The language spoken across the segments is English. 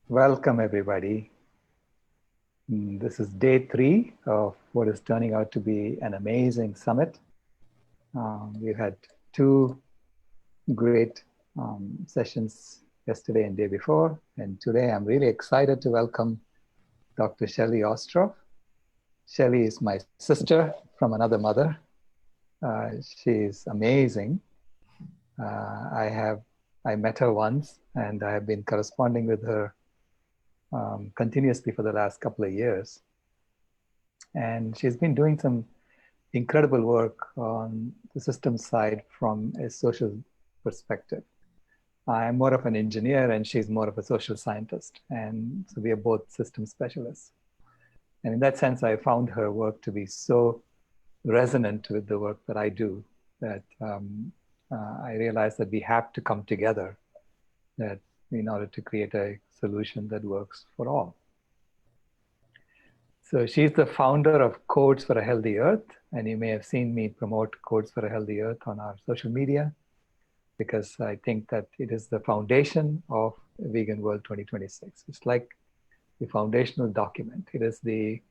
Welcome, everybody. This is day 3 of what is turning out to be an amazing summit. We've had 2 great sessions yesterday and day before, and today I'm really excited to welcome Dr. Shelley Ostroff. Shelley is my sister from another mother. She's amazing. I met her once, and I have been corresponding with her continuously for the last couple of years. And she's been doing some incredible work on the systems side from a social perspective. I'm more of an engineer and she's more of a social scientist. And so we are both system specialists. And in that sense, I found her work to be so resonant with the work that I do that I realized that we have to come together that in order to create a solution that works for all. So she's the founder of Codes for a Healthy Earth, and you may have seen me promote Codes for a Healthy Earth on our social media, because I think that it is the foundation of a Vegan World 2026. It's like the foundational document. It is the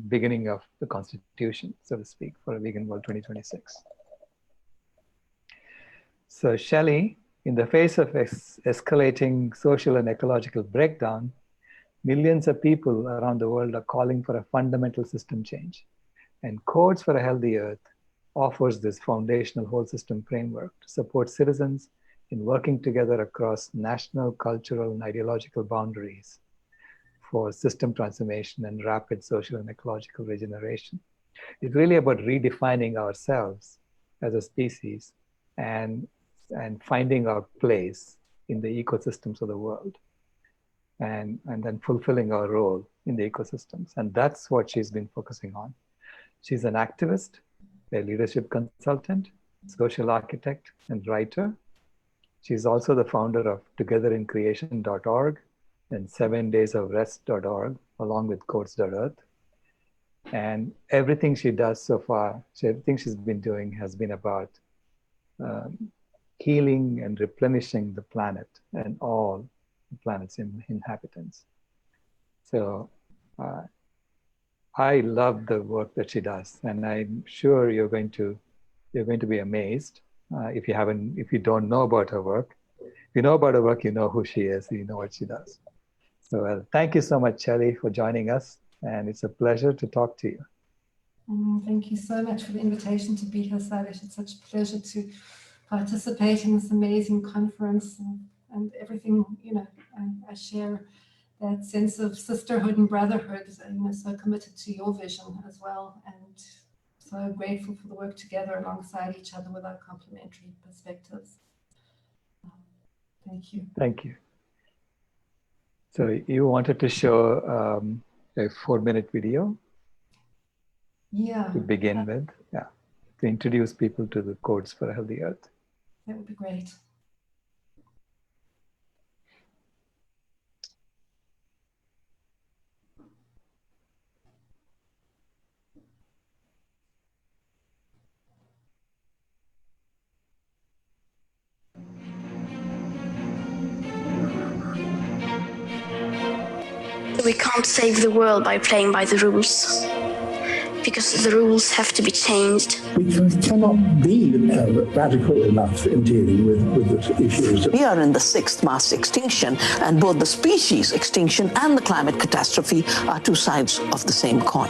beginning of the constitution, so to speak, for a Vegan World 2026. So Shelley, in the face of escalating social and ecological breakdown, millions of people around the world are calling for a fundamental system change. And Codes for a Healthy Earth offers this foundational whole system framework to support citizens in working together across national, cultural, and ideological boundaries for system transformation and rapid social and ecological regeneration. It's really about redefining ourselves as a species and finding our place in the ecosystems of the world and then fulfilling our role in the ecosystems. And that's what she's been focusing on. She's an activist, a leadership consultant, social architect, and writer. She's also the founder of togetherincreation.org and 7daysofrest.org, along with codes.earth. And everything she does so far, everything she's been doing has been about healing and replenishing the planet and all the planet's inhabitants. So I love the work that she does, and I'm sure you're going to be amazed if you don't know about her work. If you know about her work, you know who she is, you know what she does. So thank you so much, Shelley, for joining us, and it's a pleasure to talk to you. Thank you so much for the invitation to be here, Sailesh. It's such a pleasure to participate in this amazing conference and everything. I share that sense of sisterhood and brotherhood, so committed to your vision as well, and so grateful for the work together alongside each other with our complementary perspectives. Thank you. Thank you. So you wanted to show a 4-minute video? Yeah. To begin with, yeah, to introduce people to the Codes for a Healthy Earth. That would be great. We can't save the world by playing by the rules, because the rules have to be changed. We cannot be radical enough in dealing with the issues. We are in the 6th mass extinction, and both the species extinction and the climate catastrophe are 2 sides of the same coin.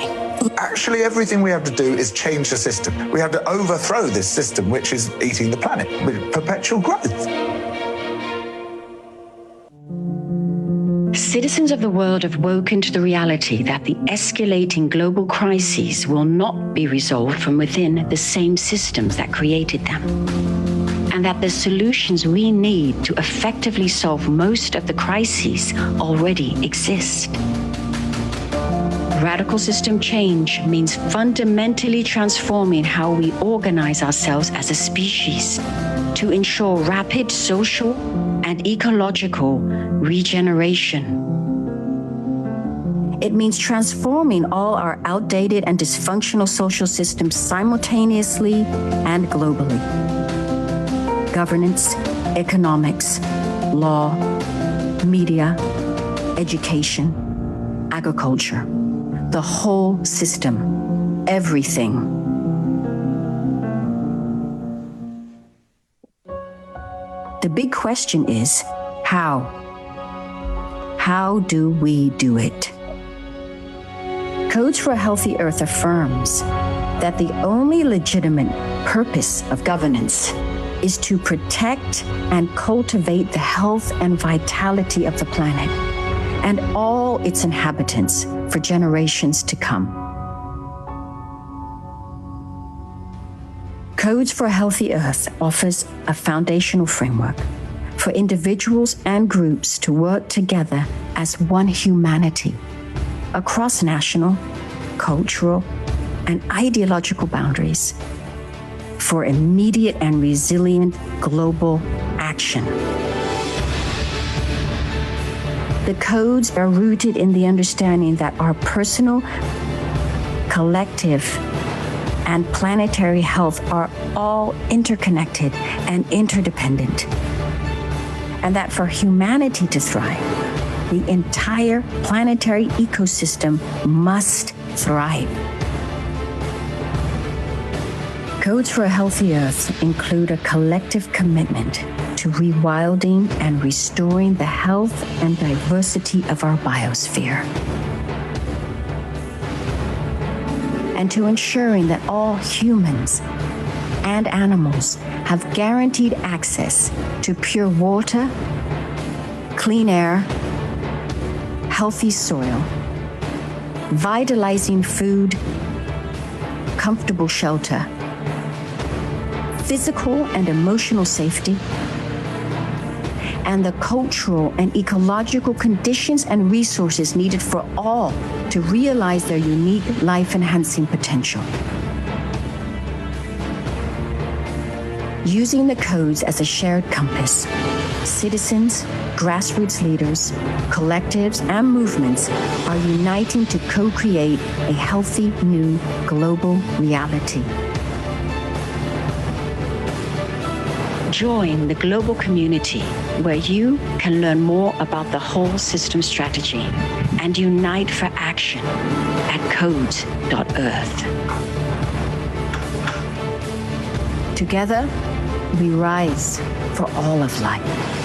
Actually, everything we have to do is change the system. We have to overthrow this system, which is eating the planet with perpetual growth. Citizens of the world have woken to the reality that the escalating global crises will not be resolved from within the same systems that created them, and that the solutions we need to effectively solve most of the crises already exist. Radical system change means fundamentally transforming how we organize ourselves as a species to ensure rapid social and ecological regeneration. It means transforming all our outdated and dysfunctional social systems simultaneously and globally. Governance, economics, law, media, education, agriculture, the whole system, everything. The big question is, how? How do we do it? Codes for a Healthy Earth affirms that the only legitimate purpose of governance is to protect and cultivate the health and vitality of the planet and all its inhabitants for generations to come. Codes for a Healthy Earth offers a foundational framework for individuals and groups to work together as one humanity across national, cultural, and ideological boundaries for immediate and resilient global action. The codes are rooted in the understanding that our personal, collective, and planetary health are all interconnected and interdependent, and that for humanity to thrive, the entire planetary ecosystem must thrive. Codes for a Healthy Earth include a collective commitment to rewilding and restoring the health and diversity of our biosphere, and to ensuring that all humans and animals have guaranteed access to pure water, clean air, healthy soil, vitalizing food, comfortable shelter, physical and emotional safety, and the cultural and ecological conditions and resources needed for all to realize their unique life-enhancing potential. Using the codes as a shared compass, citizens, grassroots leaders, collectives, and movements are uniting to co-create a healthy new global reality. Join the global community where you can learn more about the whole system strategy and unite for action at codes.earth. Together, we rise for all of life.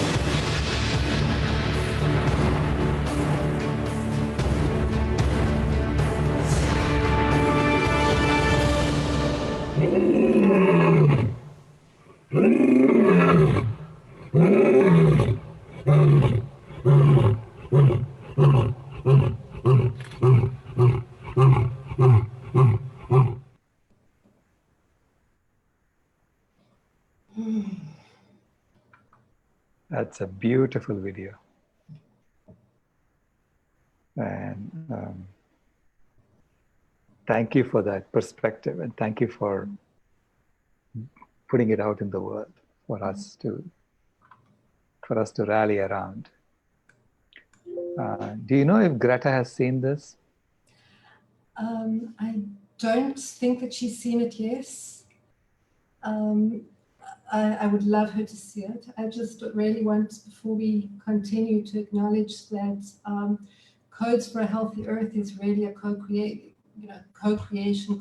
That's a beautiful video. And thank you for that perspective, and thank you for putting it out in the world for us to rally around. Do you know if Greta has seen this? I don't think that she's seen it yet. I would love her to see it. I just really want, before we continue, to acknowledge that Codes for a Healthy Earth is really a co-creation,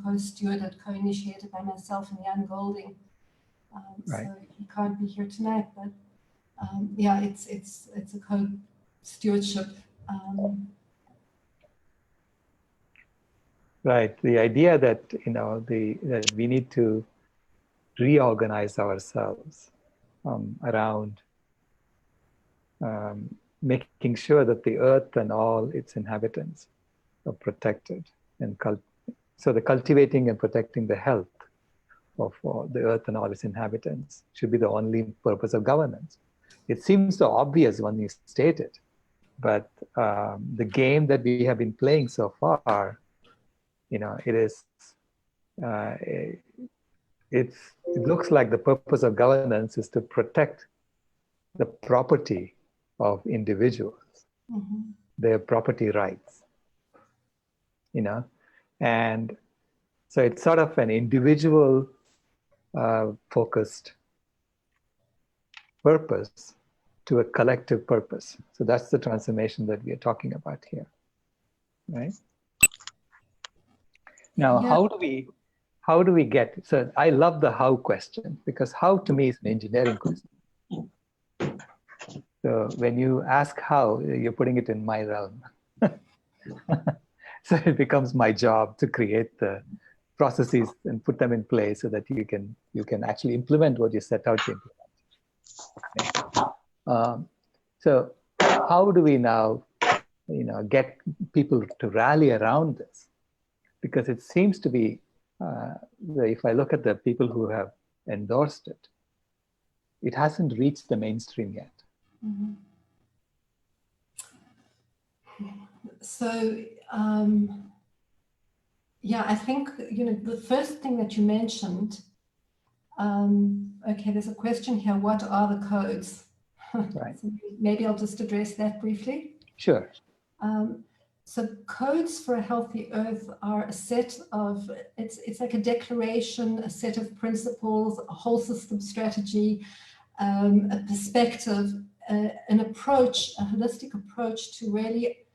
co-stewarded, co-initiated by myself and Jan Golding. Right. So he can't be here tonight, but yeah, it's a co-stewardship. Right. The idea that that we need to reorganize ourselves around making sure that the earth and all its inhabitants are protected, and so the cultivating and protecting the health of the earth and all its inhabitants should be the only purpose of governance. It seems so obvious when you state it, but the game that we have been playing so far, it looks like the purpose of governance is to protect the property of individuals, their property rights, and so it's sort of an individual focused purpose to a collective purpose. So that's the transformation that we are talking about here, right? Now, Yeah. how do we get, so I love the how question, because how to me is an engineering question. So when you ask how, you're putting it in my realm. So it becomes my job to create the processes and put them in place so that you can actually implement what you set out to implement. Okay. So how do we now, get people to rally around this? Because it seems to be, if I look at the people who have endorsed it, it hasn't reached the mainstream yet. Mm-hmm. So, yeah, I think, the first thing that you mentioned, okay, there's a question here, what are the codes? Right. So maybe I'll just address that briefly. Sure. So codes for a healthy earth are a set of, it's like a declaration, a set of principles, a whole system strategy, a perspective, an approach, a holistic approach to really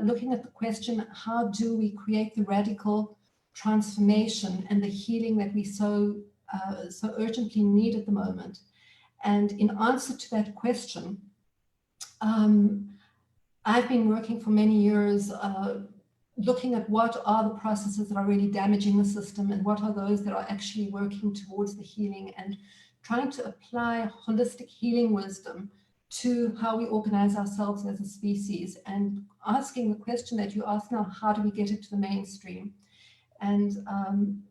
looking at the question, how do we create the radical transformation and the healing that we so urgently need at the moment? And in answer to that question, I've been working for many years looking at what are the processes that are really damaging the system and what are those that are actually working towards the healing, and trying to apply holistic healing wisdom to how we organize ourselves as a species, and asking the question that you ask now, how do we get it to the mainstream? And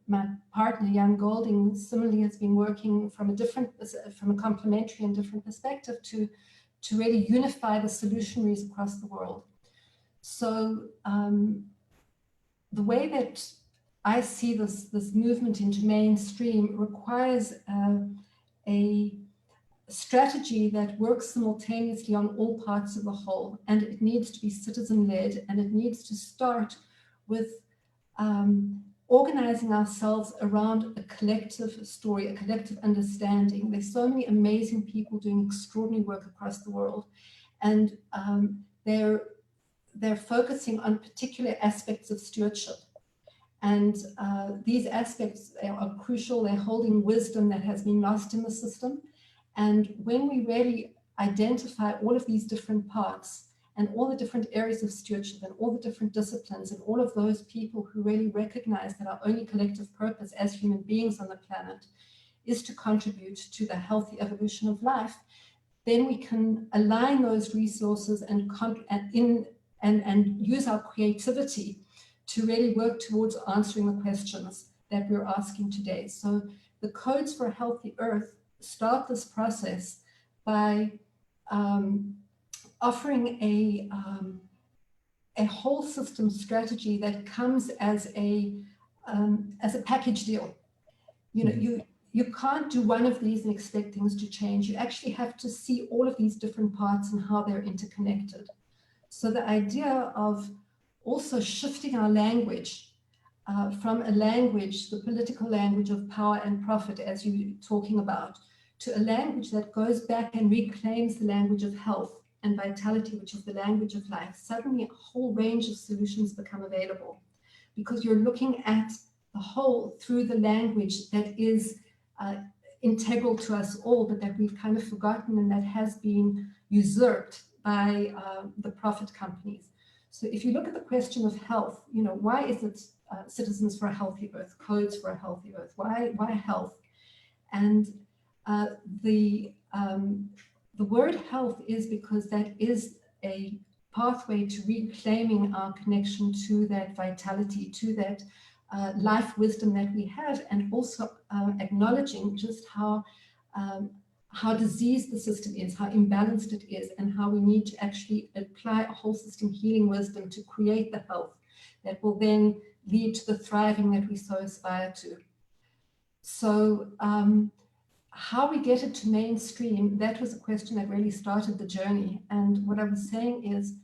my partner, Jan Golding, similarly has been working from a complementary and different perspective to really unify the solutionaries across the world. So the way that I see this movement into mainstream requires a strategy that works simultaneously on all parts of the whole, and it needs to be citizen-led, and it needs to start with organizing ourselves around a collective story, a collective understanding. There's so many amazing people doing extraordinary work across the world, and they're focusing on particular aspects of stewardship. And these aspects are crucial. They're holding wisdom that has been lost in the system. And when we really identify all of these different parts and all the different areas of stewardship and all the different disciplines and all of those people who really recognize that our only collective purpose as human beings on the planet is to contribute to the healthy evolution of life, then we can align those resources and use our creativity to really work towards answering the questions that we're asking today. So the codes for a healthy earth start this process by offering a whole system strategy that comes as a package deal. You can't do one of these and expect things to change. You actually have to see all of these different parts and how they're interconnected. So the idea of also shifting our language from a language, the political language of power and profit, as you're talking about, to a language that goes back and reclaims the language of health and vitality, which is the language of life, suddenly a whole range of solutions become available, because you're looking at the whole through the language that is integral to us all, but that we've kind of forgotten and that has been usurped by the profit companies. So if you look at the question of health, why is it Citizens for a Healthy Earth, Codes for a Healthy Earth? Why health? And the word health is because that is a pathway to reclaiming our connection to that vitality, to that life wisdom that we have, and also acknowledging just how diseased the system is, how imbalanced it is, and how we need to actually apply a whole system healing wisdom to create the health that will then lead to the thriving that we so aspire to. So how we get it to mainstream, that was a question that really started the journey. And what I was saying is,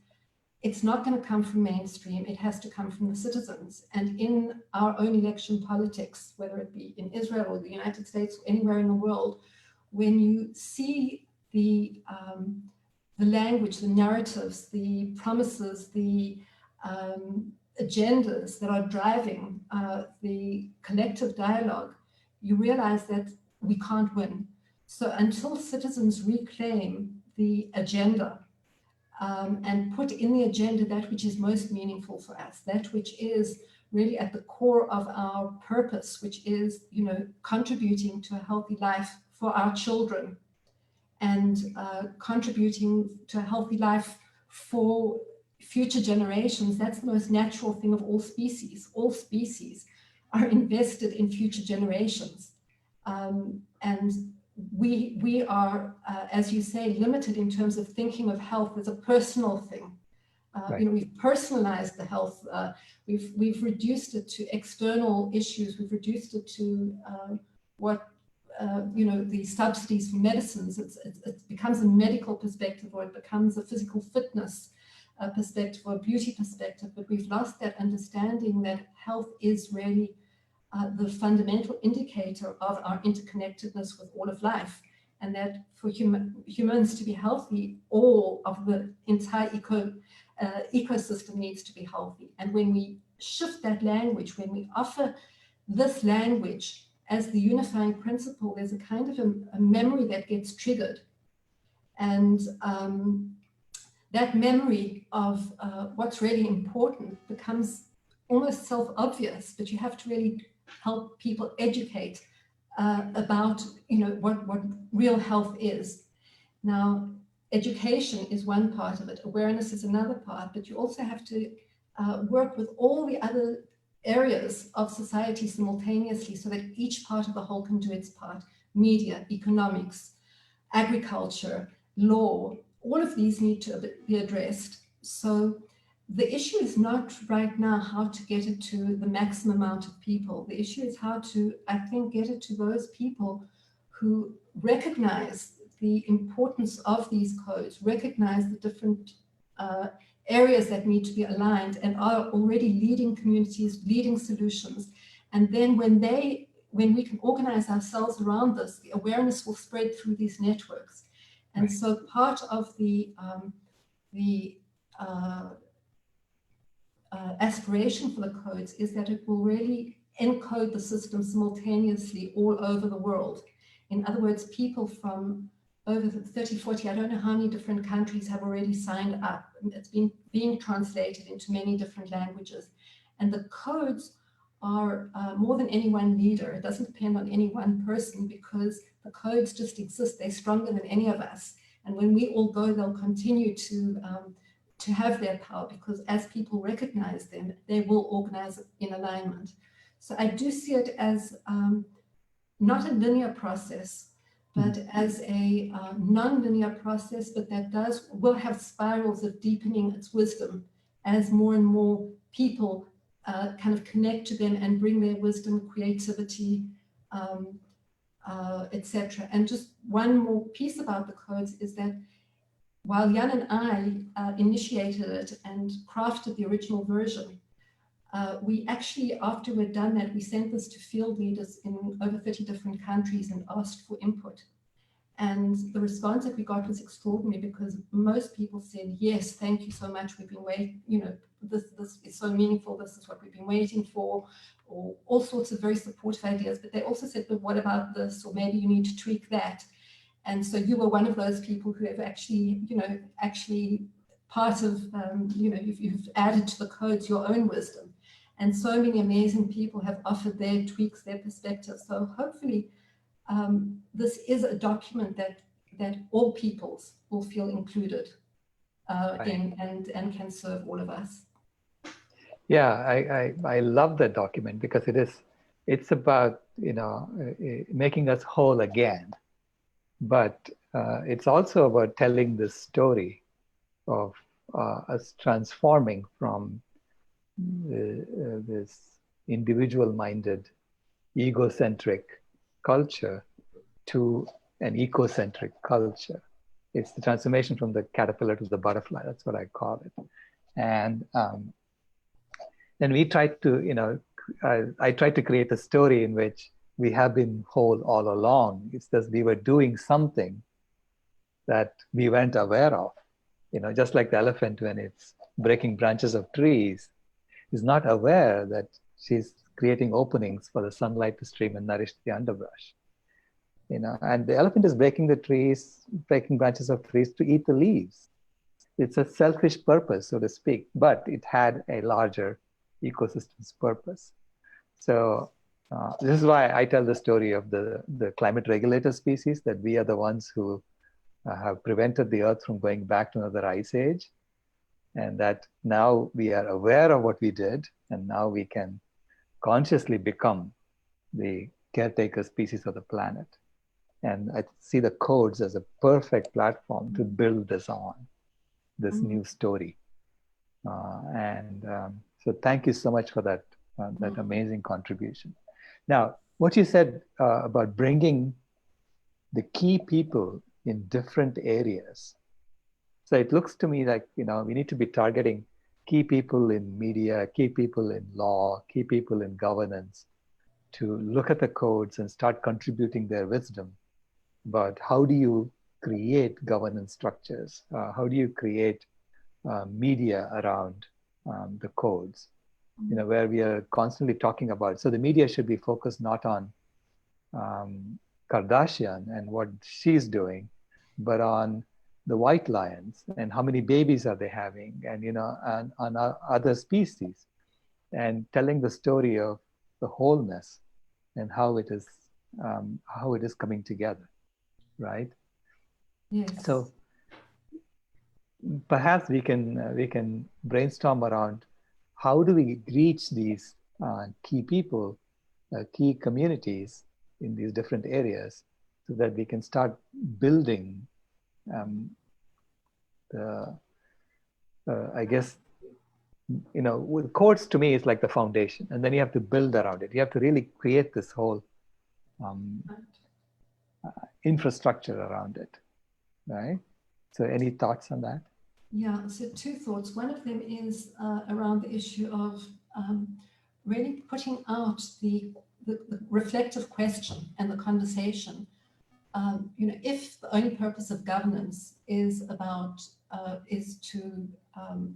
it's not going to come from mainstream, it has to come from the citizens. And in our own election politics, whether it be in Israel or the United States or anywhere in the world, when you see the language, the narratives, the promises, the agendas that are driving the collective dialogue, you realize that we can't win. So until citizens reclaim the agenda and put in the agenda that which is most meaningful for us, that which is really at the core of our purpose, which is, contributing to a healthy life for our children and contributing to a healthy life for future generations. That's the most natural thing of all species. All species are invested in future generations. And we are, as you say, limited in terms of thinking of health as a personal thing. Right. We've personalized the health. We've reduced it to external issues. We've reduced it to the subsidies for medicines. It becomes a medical perspective, or it becomes a physical fitness perspective, or a beauty perspective. But we've lost that understanding that health is really the fundamental indicator of our interconnectedness with all of life, and that for humans to be healthy, all of the entire ecosystem needs to be healthy. And when we shift that language, when we offer this language as the unifying principle, there's a kind of a memory that gets triggered. And that memory of what's really important becomes almost self-obvious, but you have to really help people educate about what real health is. Now, education is one part of it, awareness is another part, but you also have to work with all the other areas of society simultaneously so that each part of the whole can do its part. Media, economics, agriculture, law, all of these need to be addressed. So the issue is not right now how to get it to the maximum amount of people. The issue is how to, I think, get it to those people who recognize the importance of these codes, recognize the different areas that need to be aligned and are already leading communities, leading solutions. And then when we can organize ourselves around this, the awareness will spread through these networks. And so part of the aspiration for the codes is that it will really encode the system simultaneously all over the world. In other words, people from over 30, 40, I don't know how many different countries have already signed up. It's been being translated into many different languages. And the codes are more than any one leader. It doesn't depend on any one person because the codes just exist. They're stronger than any of us. And when we all go, they'll continue to have their power because as people recognize them, they will organize in alignment. So I do see it as not a linear process, but as a non-linear process, but that will have spirals of deepening its wisdom as more and more people kind of connect to them and bring their wisdom, creativity, etc. And just one more piece about the codes is that while Jan and I initiated it and crafted the original version, we actually, after we'd done that, we sent this to field leaders in over 30 different countries and asked for input. And the response that we got was extraordinary because most people said, yes, thank you so much. We've been waiting, this is so meaningful. This is what we've been waiting for, or all sorts of very supportive ideas. But they also said, but what about this? Or maybe you need to tweak that. And so you were one of those people who have actually, part of, you've added to the codes your own wisdom. And so many amazing people have offered their tweaks, their perspectives. So hopefully this is a document that all peoples will feel included in and can serve all of us. Yeah, I love that document because it's about, making us whole again. But it's also about telling this story of us transforming from this individual-minded, egocentric culture to an ecocentric culture. It's the transformation from the caterpillar to the butterfly. That's what I call it. And then we tried to, I tried to create a story in which we have been whole all along. It's just we were doing something that we weren't aware of. Just like the elephant when it's breaking branches of trees, is not aware that she's creating openings for the sunlight to stream and nourish the underbrush. And the elephant is breaking the trees, breaking branches of trees to eat the leaves. It's a selfish purpose, so to speak, but it had a larger ecosystem's purpose. So this is why I tell the story of the climate regulator species, that we are the ones who have prevented the Earth from going back to another ice age. And that now we are aware of what we did, and now we can consciously become the caretaker species of the planet. And I see the codes as a perfect platform to build this on, this new story. So thank you so much for that, that amazing contribution. Now, what you said about bringing the key people in different areas. So it looks to me like, we need to be targeting key people in media, key people in law, key people in governance, to look at the codes and start contributing their wisdom about how do you create governance structures? How do you create media around the codes? Where we are constantly talking about. So the media should be focused not on Kardashian and what she's doing, but on the white lions and how many babies are they having, and and on other species, and telling the story of the wholeness and how it is coming together, right? Yes. So perhaps we can brainstorm around how do we reach these key people, key communities in these different areas, so that we can start building I guess, with codes to me is like the foundation, and then you have to build around it. You have to really create this whole infrastructure around it, right? So any thoughts on that? Yeah, so two thoughts. One of them is around the issue of really putting out the reflective question and the conversation. If the only purpose of governance is to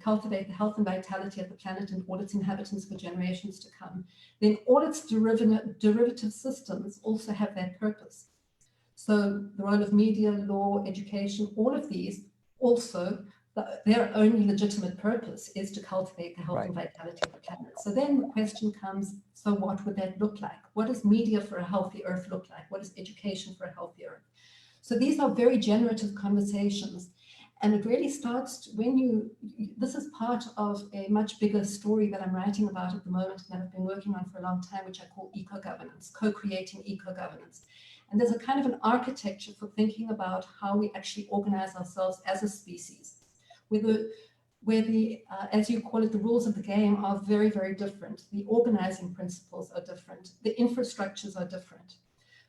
cultivate the health and vitality of the planet and all its inhabitants for generations to come, then all its derivative systems also have that purpose. So the role of media, law, education, all of these also, their only legitimate purpose is to cultivate the health and vitality of the planet. So then the question comes, so what would that look like? What does media for a healthy Earth look like? What is education for a healthy Earth? So these are very generative conversations. And it really starts when this is part of a much bigger story that I'm writing about at the moment and that I've been working on for a long time, which I call eco-governance, co-creating eco-governance. And there's a kind of an architecture for thinking about how we actually organize ourselves as a species, where the as you call it, the rules of the game are very, very different. The organizing principles are different. The infrastructures are different.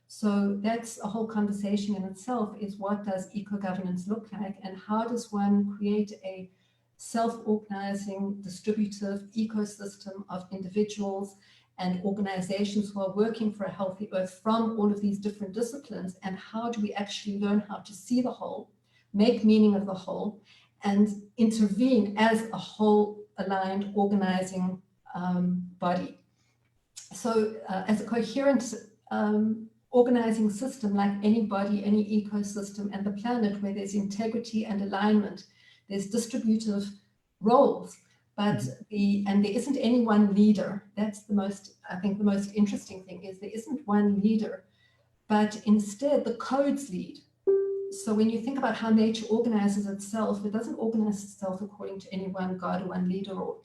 So that's a whole conversation in itself, is what does eco-governance look like, and how does one create a self-organizing, distributive ecosystem of individuals and organizations who are working for a healthy Earth from all of these different disciplines, and how do we actually learn how to see the whole, make meaning of the whole, and intervene as a whole aligned organizing body. So as a coherent organizing system, like any body, any ecosystem, and the planet, where there's integrity and alignment, there's distributive roles, but and there isn't any one leader. That's I think the most interesting thing is there isn't one leader, but instead the codes lead. So when you think about how nature organizes itself, it doesn't organize itself according to any one God or one leader, or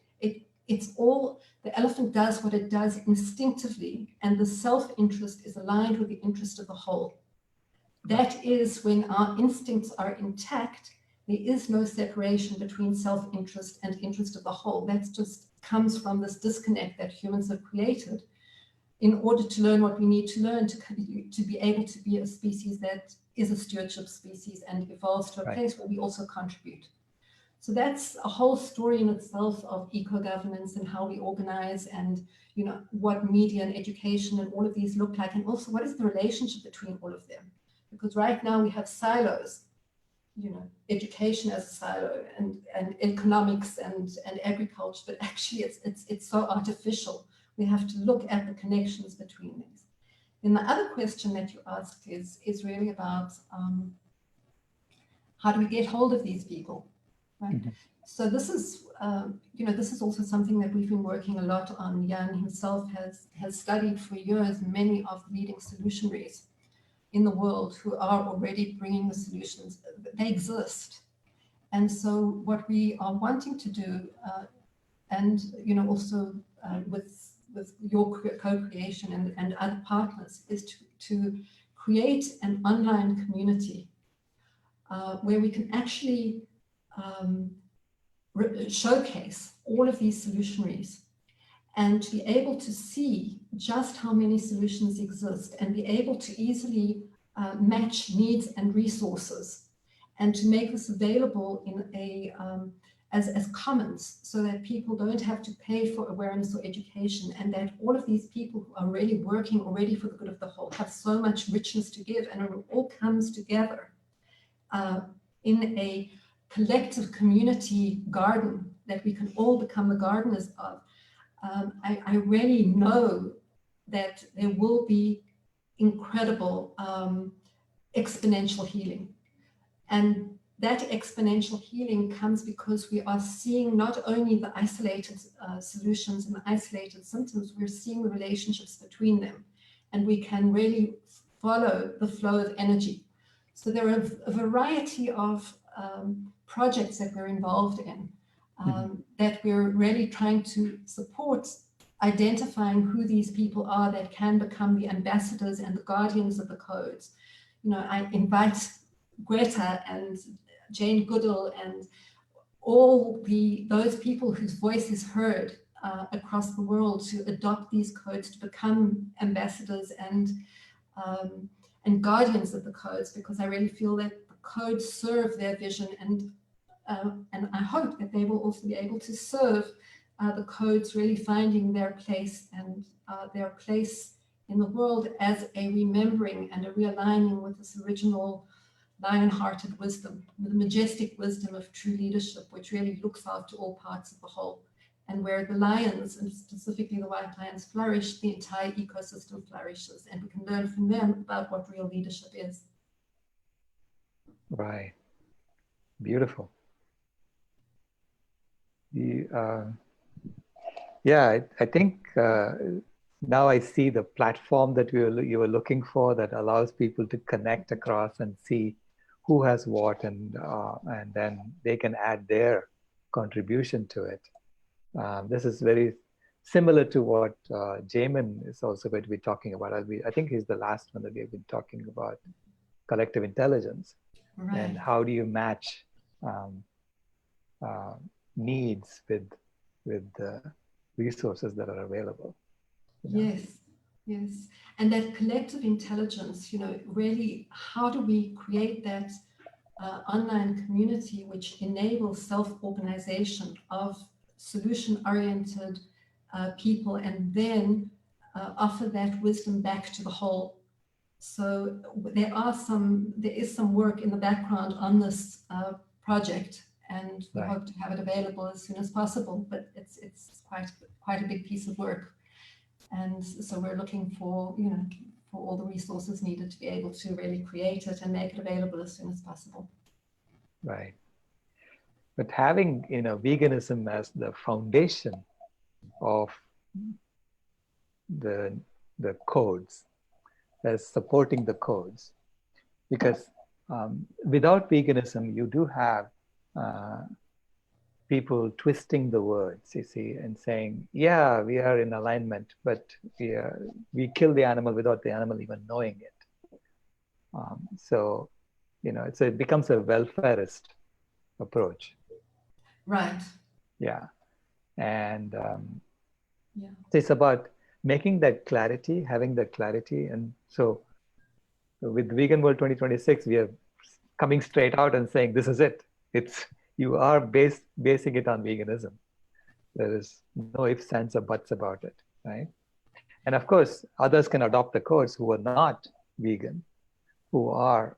it's all, the elephant does what it does instinctively, and the self-interest is aligned with the interest of the whole. That is when our instincts are intact, there is no separation between self-interest and interest of the whole. That just comes from this disconnect that humans have created in order to learn what we need to learn to be able to be a species that is a stewardship species and evolves to a place where we also contribute. So that's a whole story in itself of eco-governance and how we organize, and what media and education and all of these look like, and also what is the relationship between all of them. Because right now we have silos. education as a silo and economics and agriculture, but actually it's so artificial. We have to look at the connections between these. Then the other question that you asked is really about how do we get hold of these people, right? Mm-hmm. So this is, this is also something that we've been working a lot on. Jan himself has studied for years many of the leading solutionaries in the world who are already bringing the solutions. They exist. And so what we are wanting to do, and also with your co-creation and other partners, is to create an online community where we can actually showcase all of these solutionaries and to be able to see just how many solutions exist and be able to easily match needs and resources, and to make this available in a as commons, so that people don't have to pay for awareness or education, and that all of these people who are really working already for the good of the whole have so much richness to give, and it all comes together in a collective community garden that we can all become the gardeners of. I really know that there will be incredible exponential healing. And that exponential healing comes because we are seeing not only the isolated solutions and the isolated symptoms, we're seeing the relationships between them. And we can really follow the flow of energy. So there are a variety of projects that we're involved in that we're really trying to support identifying who these people are that can become the ambassadors and the guardians of the codes. I invite Greta and Jane Goodall and all those people whose voice is heard across the world to adopt these codes, to become ambassadors and guardians of the codes, because I really feel that the codes serve their vision, and I hope that they will also be able to serve the codes really finding their place and their place in the world as a remembering and a realigning with this original lion-hearted wisdom, the majestic wisdom of true leadership, which really looks after all parts of the whole. And where the lions, and specifically the white lions, flourish, the entire ecosystem flourishes, and we can learn from them about what real leadership is. Right. Beautiful. I think now I see the platform that you were looking for, that allows people to connect across and see who has what, and then they can add their contribution to it. This is very similar to what Jamin is also going to be talking about. I think he's the last one that we have been talking about, collective intelligence. Right. And how do you match needs with the resources that are available? Yes. And that collective intelligence, really, how do we create that online community which enables self-organization of solution-oriented people, and then offer that wisdom back to the whole. So there is some work in the background on this project, and we hope to have it available as soon as possible, but it's quite a big piece of work. And so we're looking for all the resources needed to be able to really create it and make it available as soon as possible. Right. But having veganism as the foundation of the codes, as supporting the codes, because without veganism, you do have people twisting the words, you see, and saying, yeah, we are in alignment, but we kill the animal without the animal even knowing it. So it becomes a welfarist approach. Right. Yeah. And so it's about making that clarity, having that clarity. And so with Vegan World 2026, we are coming straight out and saying, this is it. You are basing it on veganism. There is no ifs, ands, or buts about it, right? And of course, others can adopt the codes who are not vegan, who are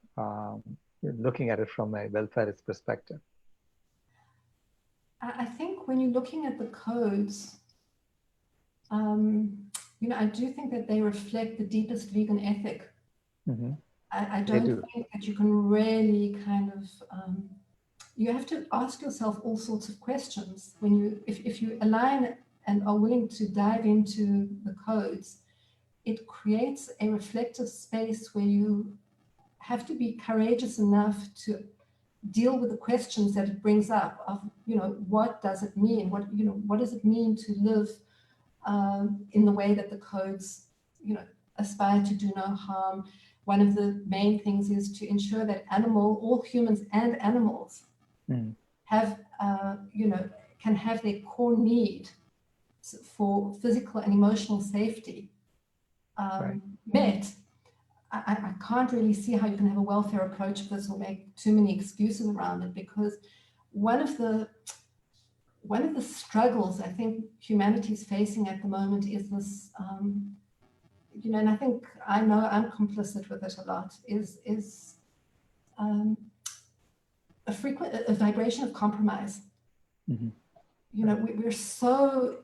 looking at it from a welfarist perspective? I think when you're looking at the codes, you know, I do think that they reflect the deepest vegan ethic. Mm-hmm. I don't think that you can really kind of, you have to ask yourself all sorts of questions when you, if you align and are willing to dive into the codes, it creates a reflective space where you have to be courageous enough to deal with the questions that it brings up of, you know, what does it mean? What, you know, what does it mean to live in the way that the codes, you know, aspire to do no harm? One of the main things is to ensure that all humans and animals have, you know, can have their core need for physical and emotional safety met. I can't really see how you can have a welfare approach to this or make too many excuses around it, because one of the struggles I think humanity is facing at the moment is this, you know, and I know I'm complicit with it a lot, is a vibration of compromise. Mm-hmm. You know, we're so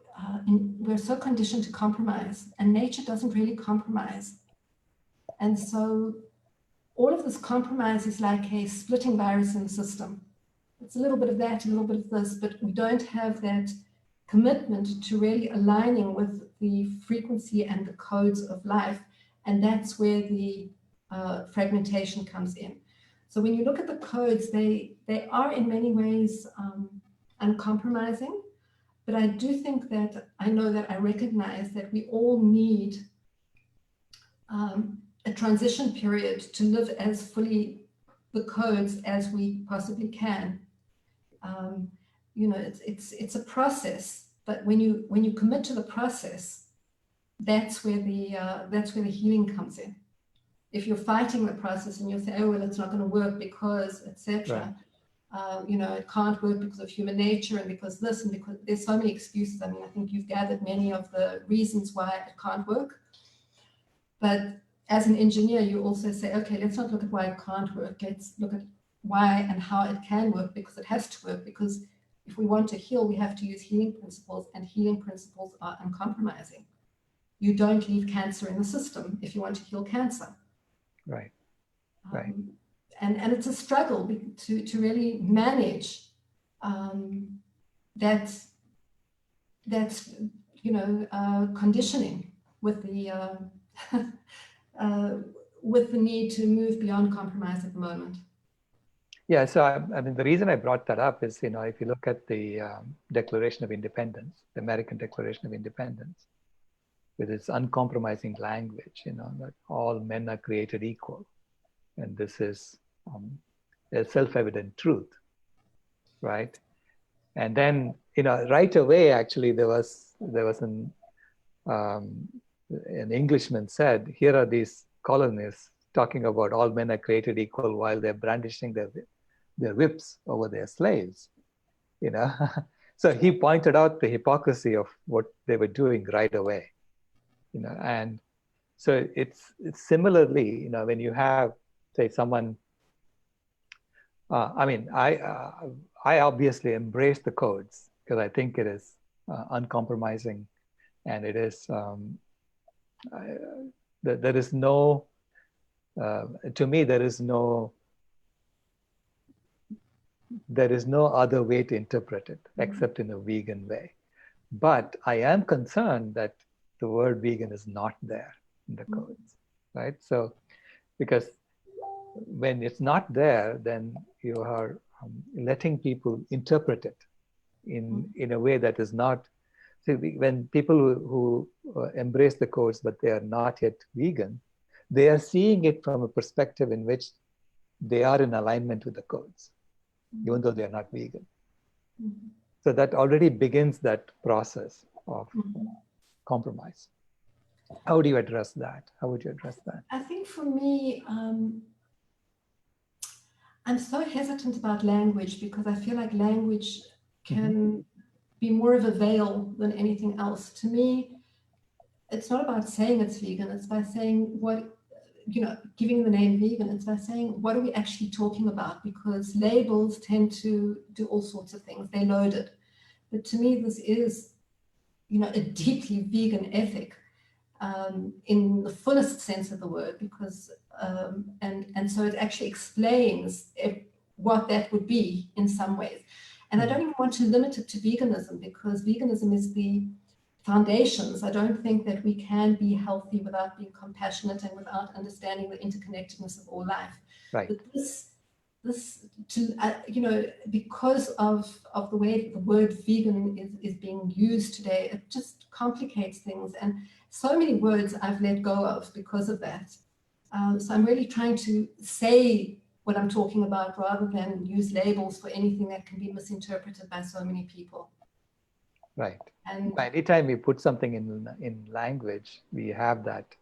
conditioned to compromise, and nature doesn't really compromise. And so all of this compromise is like a splitting virus in the system. It's a little bit of that, a little bit of this, but we don't have that commitment to really aligning with the frequency and the codes of life. And that's where the fragmentation comes in. So when you look at the codes, they are in many ways uncompromising, but I do think that I recognize that we all need a transition period to live as fully the codes as we possibly can. You know, it's a process, but when you commit to the process, that's where the healing comes in. If you're fighting the process and you say, oh well, it's not going to work because etc. Right. You know, it can't work because of human nature and because this and because there's so many excuses. I mean, I think you've gathered many of the reasons why it can't work. But as an engineer, you also say, okay, let's not look at why it can't work. Let's look at why and how it can work, because it has to work. Because if we want to heal, we have to use healing principles, and healing principles are uncompromising. You don't leave cancer in the system if you want to heal cancer. Right. Right. And it's a struggle to really manage that's you know, conditioning with the with the need to move beyond compromise at the moment. Yeah, so I mean, the reason I brought that up is, you know, if you look at the Declaration of Independence, the American Declaration of Independence, with its uncompromising language, you know, that all men are created equal. And this is a self-evident truth, right? And then, you know, right away, actually, there was an Englishman said, here are these colonists talking about all men are created equal while they're brandishing their whips over their slaves, you know. So he pointed out the hypocrisy of what they were doing right away, you know. And so it's similarly, you know, when you have, say, someone, I mean, I obviously embrace the codes because I think it is uncompromising, and it is there is no to me there is no other way to interpret it except in a vegan way. But I am concerned that the word vegan is not there in the codes, right? So because when it's not there, then you are letting people interpret it in a way that is not. See, when people who embrace the codes but they are not yet vegan, they are seeing it from a perspective in which they are in alignment with the codes, even though they are not vegan. So that already begins that process of compromise. How do you address that? How would you address that? I think for me, I'm so hesitant about language because I feel like language can be more of a veil than anything else. To me, it's not about saying it's vegan, it's by saying what, giving the name vegan, it's by saying, what are we actually talking about? Because labels tend to do all sorts of things. They're loaded. But to me, this is, a deeply vegan ethic in the fullest sense of the word, because, and so it actually explains what that would be in some ways. And I don't even want to limit it to veganism, because veganism is the foundations. I don't think that we can be healthy without being compassionate and without understanding the interconnectedness of all life. Right. But because of the way the word vegan is being used today, it just complicates things. And so many words I've let go of because of that. So I'm really trying to say what I'm talking about rather than use labels for anything that can be misinterpreted by so many people. Right. And anytime we put something in language, we have that.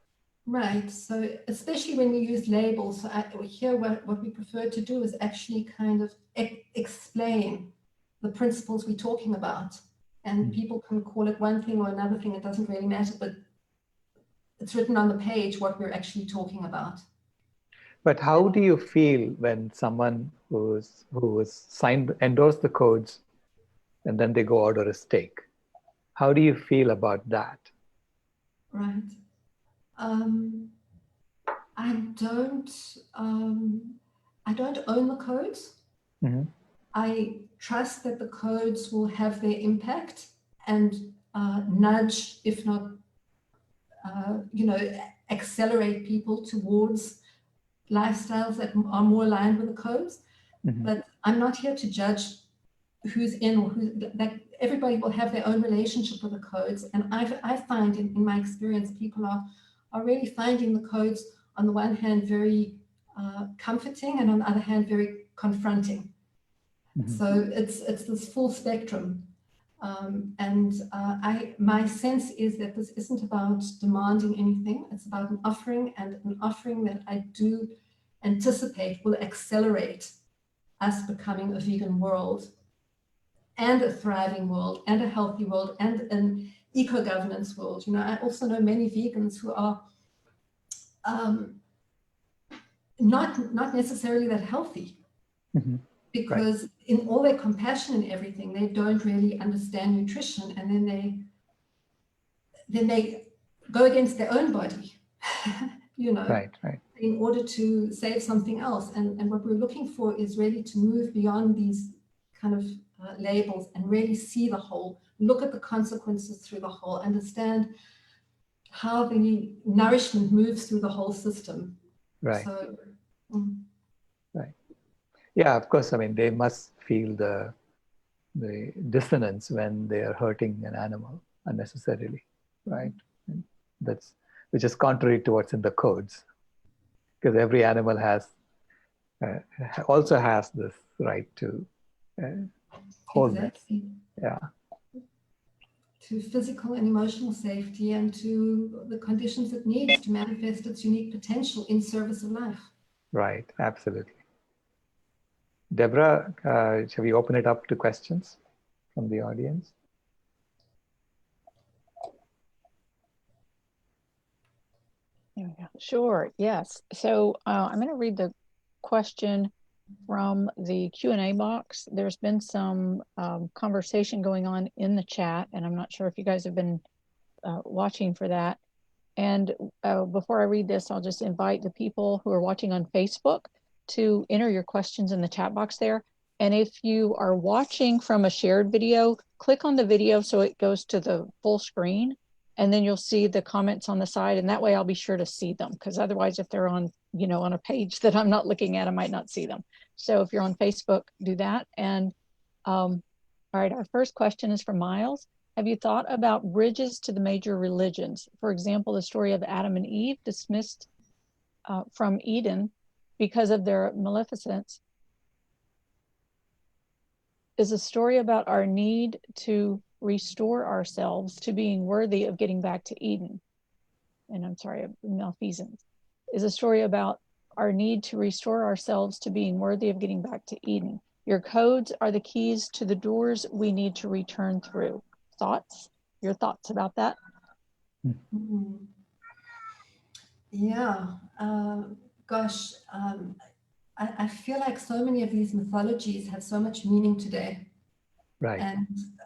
right. So especially when we use labels, here what we prefer to do is actually kind of explain the principles we're talking about. And people can call it one thing or another thing, it doesn't really matter, but it's written on the page what we're actually talking about. But how do you feel when someone who endorsed the codes and then they go order a steak? How do you feel about that? Right. I don't own the codes. Mm-hmm. I trust that the codes will have their impact and nudge, if not, accelerate people towards lifestyles that are more aligned with the codes. Mm-hmm. But I'm not here to judge who's in or who. That everybody will have their own relationship with the codes. And I find in my experience, people are really finding the codes on the one hand very comforting, and on the other hand very confronting. Mm-hmm. So it's this full spectrum. My sense is that this isn't about demanding anything. It's about an offering, and an offering that I do anticipate will accelerate us becoming a vegan world and a thriving world and a healthy world and an eco-governance world. I also know many vegans who are not necessarily that healthy. Mm-hmm. Because in all their compassion and everything, they don't really understand nutrition, and then they go against their own body, Right. in order to save something else. And what we're looking for is really to move beyond these kind of labels and really see the whole, look at the consequences through the whole, understand how the nourishment moves through the whole system. Right. So, Right. Yeah, of course. I mean, they must feel the dissonance when they are hurting an animal unnecessarily, right? And which is contrary to what's in the codes, because every animal also has this right to wholeness. exactly. Yeah. To physical and emotional safety, and to the conditions it needs to manifest its unique potential in service of life. Right. Absolutely. Deborah, shall we open it up to questions from the audience? There we go. Sure. Yes. So I'm going to read the question from the Q&A box. There's been some conversation going on in the chat, and I'm not sure if you guys have been watching for that. And before I read this, I'll just invite the people who are watching on Facebook to enter your questions in the chat box there. And if you are watching from a shared video, click on the video so it goes to the full screen, and then you'll see the comments on the side, and that way I'll be sure to see them, because otherwise if they're on, on a page that I'm not looking at, I might not see them. So if you're on Facebook, do that. And all right, our first question is from Miles. Have you thought about bridges to the major religions? For example, the story of Adam and Eve dismissed from Eden because of their maleficence is a story about our need to restore ourselves to being worthy of getting back to Eden. And I'm sorry, malfeasance is a story about our need to restore ourselves to being worthy of getting back to Eden. Your codes are the keys to the doors we need to return through. Thoughts? Your thoughts about that? Mm-hmm. Yeah, gosh, I feel like so many of these mythologies have so much meaning today. Right.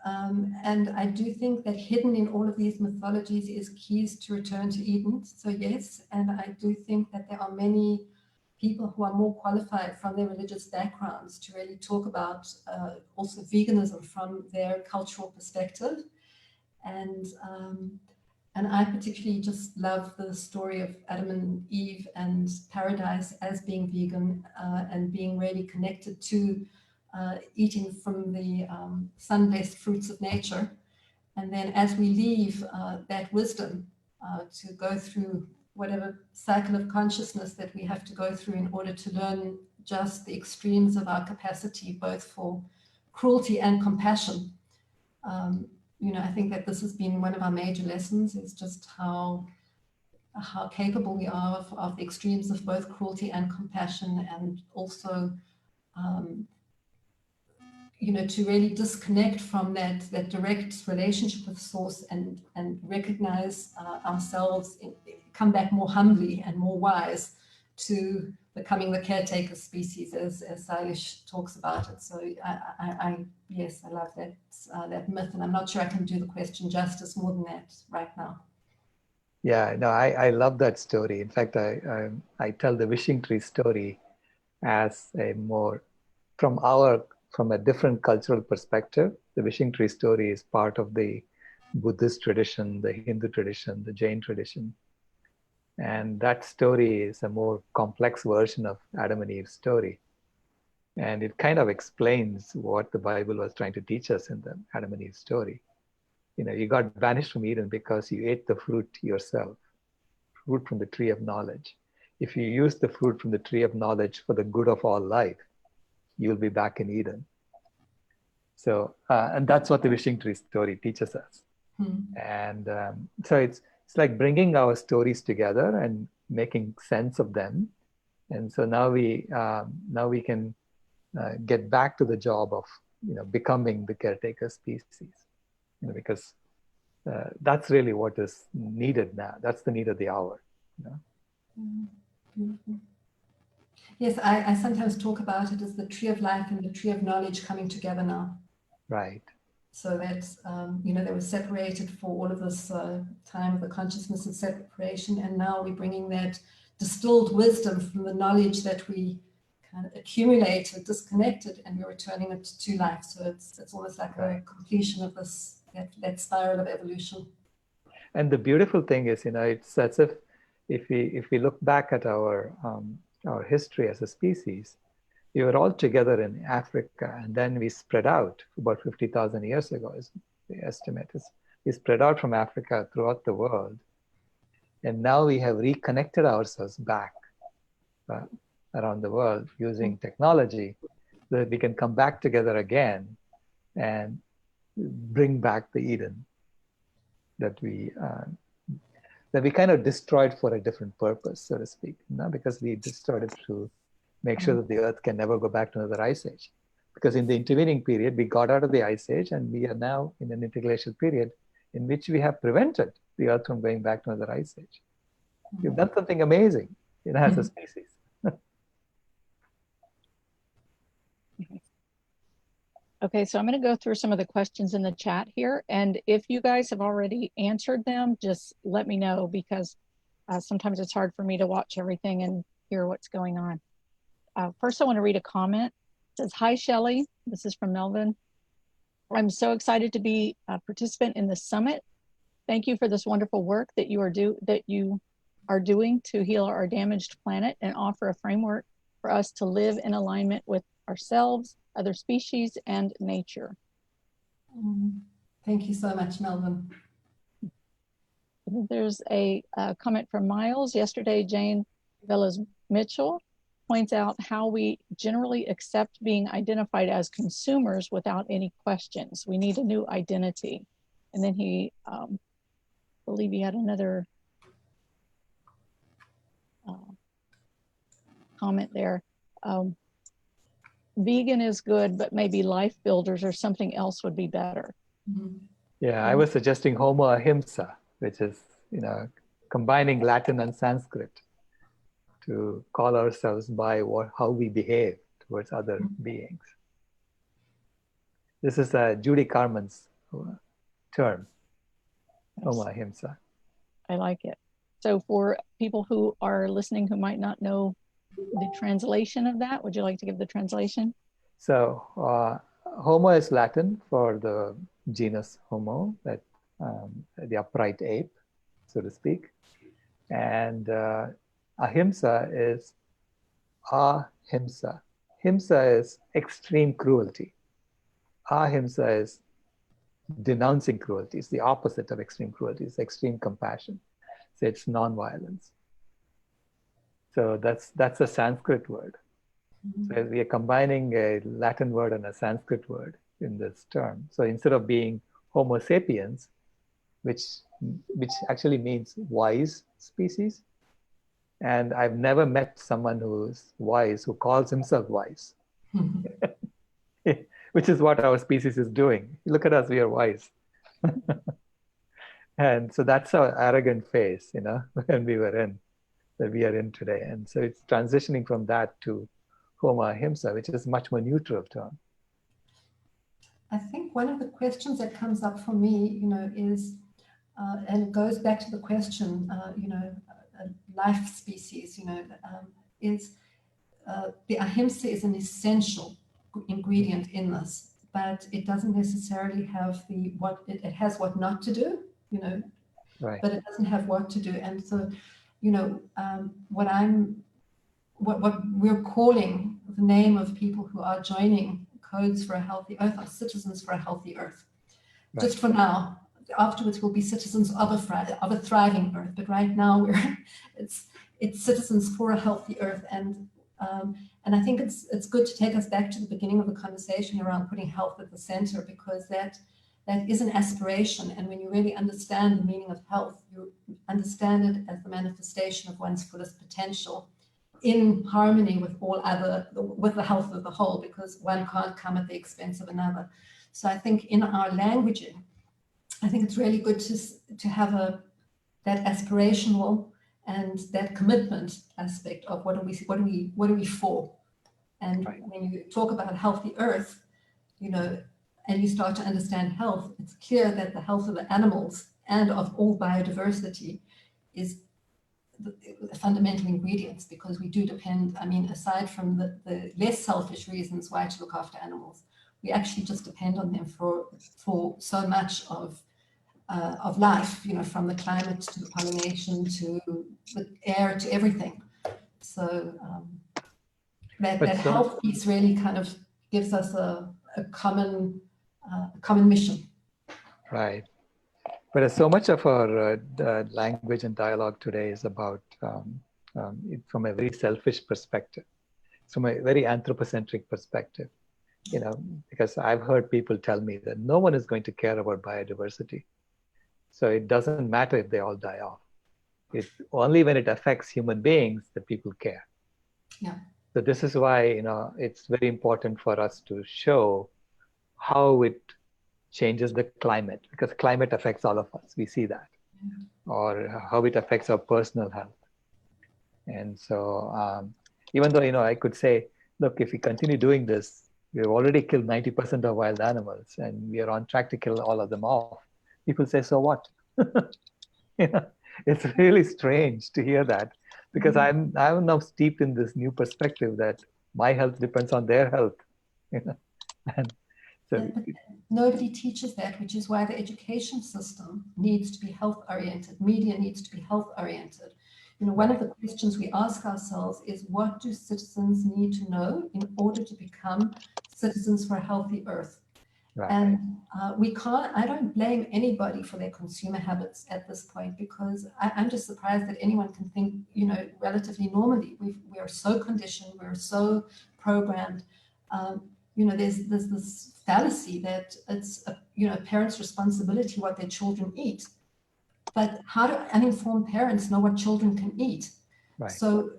And I do think that hidden in all of these mythologies is keys to return to Eden. So yes, and I do think that there are many people who are more qualified from their religious backgrounds to really talk about also veganism from their cultural perspective. And I particularly just love the story of Adam and Eve and paradise as being vegan and being really connected to eating from the sun-blessed fruits of nature. And then as we leave that wisdom to go through whatever cycle of consciousness that we have to go through in order to learn just the extremes of our capacity, both for cruelty and compassion. You know, I think that this has been one of our major lessons, is just how capable we are of the extremes of both cruelty and compassion, and also you know, to really disconnect from that direct relationship with source and recognize ourselves, come back more humbly and more wise to becoming the caretaker species, as Sailesh talks about it. So yes, I love that myth, and I'm not sure I can do the question justice more than that right now. Yeah, no, I love that story. In fact, I tell the wishing tree story as a more from a different cultural perspective. The wishing tree story is part of the Buddhist tradition, the Hindu tradition, the Jain tradition. And that story is a more complex version of Adam and Eve's story. And it kind of explains what the Bible was trying to teach us in the Adam and Eve story. You know, you got banished from Eden because you ate the fruit yourself, fruit from the tree of knowledge. If you use the fruit from the tree of knowledge for the good of all life, you'll be back in Eden. So, and that's what the wishing tree story teaches us. And so it's like bringing our stories together and making sense of them. And so now we can get back to the job of, you know, becoming the caretaker species, you know, because that's really what is needed now. That's the need of the hour. You know? Beautiful. Yes, I sometimes talk about it as the tree of life and the tree of knowledge coming together now. Right. So that, you know, they were separated for all of this time of the consciousness of separation. And now we're bringing that distilled wisdom from the knowledge that we kind of accumulated, disconnected, and we're returning it to life. So it's almost like a completion of this, that spiral of evolution. And the beautiful thing is, you know, it's as if we look back at our history as a species, we were all together in Africa, and then we spread out about 50,000 years ago, is the estimate. We spread out from Africa throughout the world. And now we have reconnected ourselves back around the world using technology, so that we can come back together again and bring back the Eden that we kind of destroyed for a different purpose, so to speak, you know, because we destroyed it to make sure that the Earth can never go back to another ice age. Because in the intervening period, we got out of the ice age, and we are now in an interglacial period in which we have prevented the Earth from going back to another ice age. We've done something amazing, you know, as a species. Okay, so I'm going to go through some of the questions in the chat here. And if you guys have already answered them, just let me know, because sometimes it's hard for me to watch everything and hear what's going on. First, I want to read a comment. It says, "Hi, Shelley." This is from Melvin. "I'm so excited to be a participant in the summit. Thank you for this wonderful work that you are doing to heal our damaged planet and offer a framework for us to live in alignment with ourselves, other species, and nature." Thank you so much, Melvin. There's a comment from Miles. "Yesterday, Jane Velez-Mitchell points out how we generally accept being identified as consumers without any questions. We need a new identity." And then he, I believe he had another comment there. "Vegan is good, but maybe life builders or something else would be better." Yeah, I was suggesting Homo ahimsa, which is, you know, combining Latin and Sanskrit to call ourselves by how we behave towards other beings. This is Judy Carmen's term, Homo ahimsa. I like it. So for people who are listening who might not know the translation of that, would you like to give the translation? So Homo is Latin for the genus Homo, that the upright ape, so to speak. And ahimsa is ahimsa. Himsa is extreme cruelty. Ahimsa is denouncing cruelty. It's the opposite of extreme cruelty. It's extreme compassion. So it's non-violence. So that's a Sanskrit word. So we are combining a Latin word and a Sanskrit word in this term. So instead of being Homo sapiens, which actually means wise species, and I've never met someone who's wise who calls himself wise, which is what our species is doing. Look at us, we are wise. And so that's our arrogant phase, when we were in, that we are in today. And so it's transitioning from that to Homo ahimsa, which is a much more neutral term. I think one of the questions that comes up for me, is, and it goes back to the question, life species, is the ahimsa is an essential ingredient in this, but it doesn't necessarily have it has what not to do, Right. But it doesn't have what to do. And so, what we're calling the name of people who are joining Codes for a Healthy Earth are citizens for a healthy Earth. Right. Just for now. Afterwards, we'll be citizens of a thriving Earth. But right now, it's citizens for a healthy Earth. And I think it's good to take us back to the beginning of the conversation around putting health at the center, because that is an aspiration. And when you really understand the meaning of health, you understand it as the manifestation of one's fullest potential in harmony with with the health of the whole, because one can't come at the expense of another. So I think in our languaging, I think it's really good to have that aspirational and that commitment aspect of what are we for. And right. When you talk about a healthy Earth, and you start to understand health, it's clear that the health of the animals and of all biodiversity is the fundamental ingredients, because we do depend, aside from the less selfish reasons why to look after animals, we actually just depend on them for so much of life, from the climate to the pollination to the air to everything. So that health piece really kind of gives us a common mission. Right. But so much of our language and dialogue today is about from a very selfish perspective, from a very anthropocentric perspective. Because I've heard people tell me that no one is going to care about biodiversity. So it doesn't matter if they all die off. It's only when it affects human beings that people care. Yeah. So this is why, it's very important for us to show how it changes the climate, because climate affects all of us. We see that. Or how it affects our personal health. And so even though, I could say, look, if we continue doing this, we've already killed 90% of wild animals and we are on track to kill all of them off. People say, so what? It's really strange to hear that, because I'm now steeped in this new perspective that my health depends on their health. And so nobody teaches that, which is why the education system needs to be health-oriented. Media needs to be health-oriented. One of the questions we ask ourselves is, what do citizens need to know in order to become citizens for a healthy Earth? Right. And I don't blame anybody for their consumer habits at this point, because I'm just surprised that anyone can think, relatively normally. We are so conditioned, we're so programmed. There's this fallacy that it's a parent's responsibility what their children eat. But how do uninformed parents know what children can eat? Right. So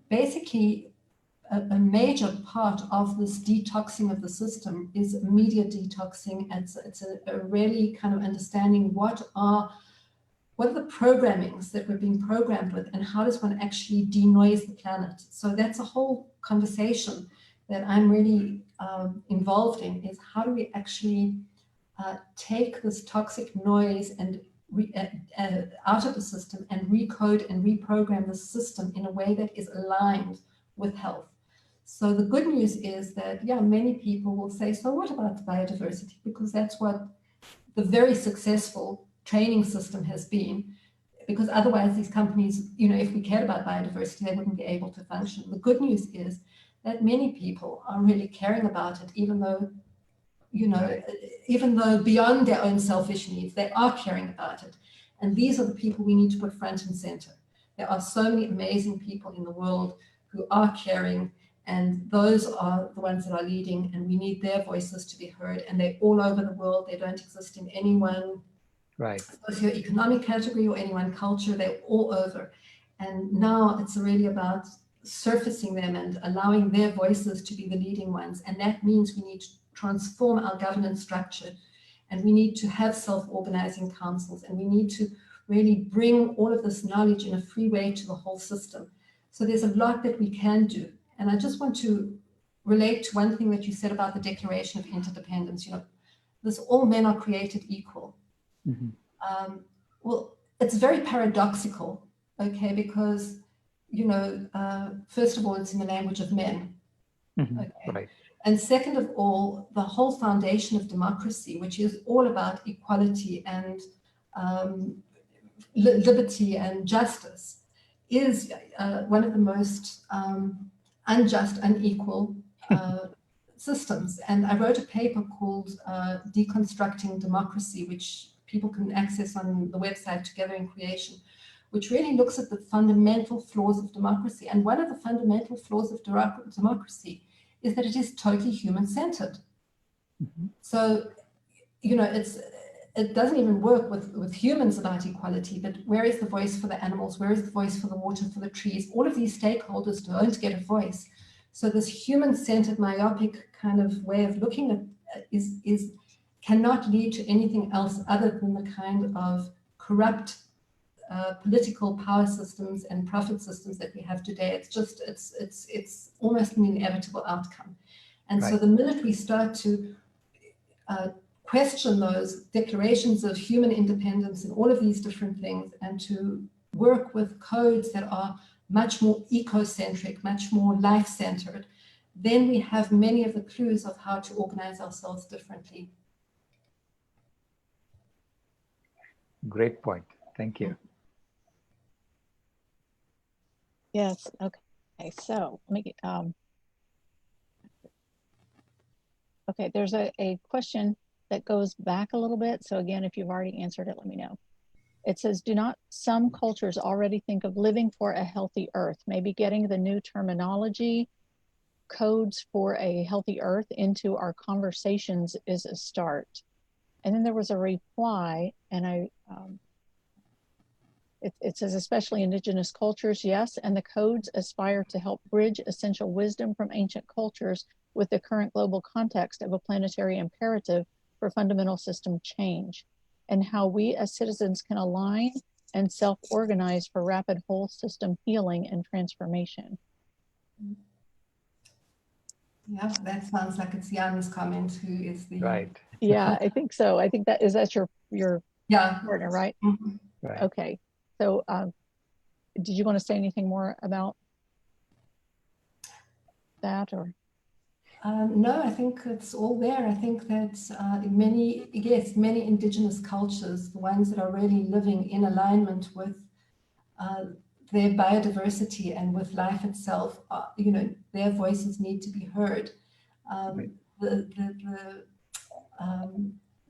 basically, a major part of this detoxing of the system is media detoxing. It's a really kind of understanding what what are the programmings that we're being programmed with, and how does one actually denoise the planet? So that's a whole conversation that I'm really involved in, is how do we actually take this toxic noise and out of the system and recode and reprogram the system in a way that is aligned with health. So the good news is that, yeah, many people will say, so what about biodiversity? Because that's what the very successful training system has been, because otherwise these companies, you know, if we cared about biodiversity, they wouldn't be able to function. The good news is that many people are really caring about it, even though, you know, even though beyond their own selfish needs, they are caring about it. And these are the people we need to put front and center. There are so many amazing people in the world who are caring, and those are the ones that are leading, and we need their voices to be heard. And they're all over the world. They don't exist in any one socioeconomic category or any one culture. They're all over. And now it's really about surfacing them and allowing their voices to be the leading ones. And that means we need to transform our governance structure, and we need to have self-organizing councils, and we need to really bring all of this knowledge in a free way to the whole system. So there's a lot that we can do. And I just want to relate to one thing that you said about the Declaration of Interdependence. You know, this all men are created equal. Well, it's very paradoxical, okay, because, you know, first of all, it's in the language of men. Okay. And second of all, the whole foundation of democracy, which is all about equality and liberty and justice, is one of the most unjust, unequal systems. And I wrote a paper called Deconstructing Democracy, which people can access on the website Together in Creation, which really looks at the fundamental flaws of democracy. And one of the fundamental flaws of democracy is that it is totally human-centered. So, you know, it doesn't even work with humans about equality, but where is the voice for the animals? Where is the voice for the water, for the trees? All of these stakeholders don't get a voice. So this human-centered, myopic kind of way of looking at cannot lead to anything else other than the kind of corrupt political power systems and profit systems that we have today. It's just, it's almost an inevitable outcome. And so the minute we start to question those declarations of human independence and all of these different things, and to work with codes that are much more ecocentric, much more life-centered, then we have many of the clues of how to organize ourselves differently. Great point. Thank you. Yes. Okay. So let me get, okay, there's a question that goes back a little bit. So again, if you've already answered it, let me know. It says, do not some cultures already think of living for a healthy earth? Maybe getting the new terminology, codes for a healthy earth into our conversations is a start. And then there was a reply, and it says, especially indigenous cultures, yes, and the codes aspire to help bridge essential wisdom from ancient cultures with the current global context of a planetary imperative for fundamental system change, and how we as citizens can align and self-organize for rapid whole system healing and transformation. Yeah, that sounds like it's Jan's comment, who is the... Yeah, I think so. I think that's your partner, right? Right. Okay. So did you want to say anything more about that, or? No, I think it's all there. I think that many indigenous cultures, the ones that are really living in alignment with their biodiversity and with life itself, you know, their voices need to be heard.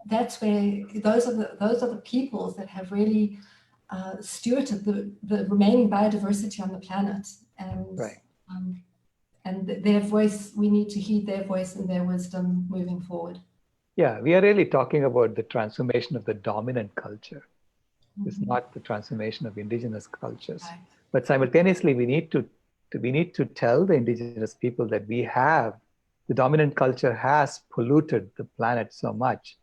That's where those are the peoples that have really stewarded the remaining biodiversity on the planet, and their voice, we need to heed their voice and their wisdom moving forward. Yeah, we are really talking about the transformation of the dominant culture. It's not the transformation of indigenous cultures. Right. But simultaneously, we need to tell the indigenous people that the dominant culture has polluted the planet so much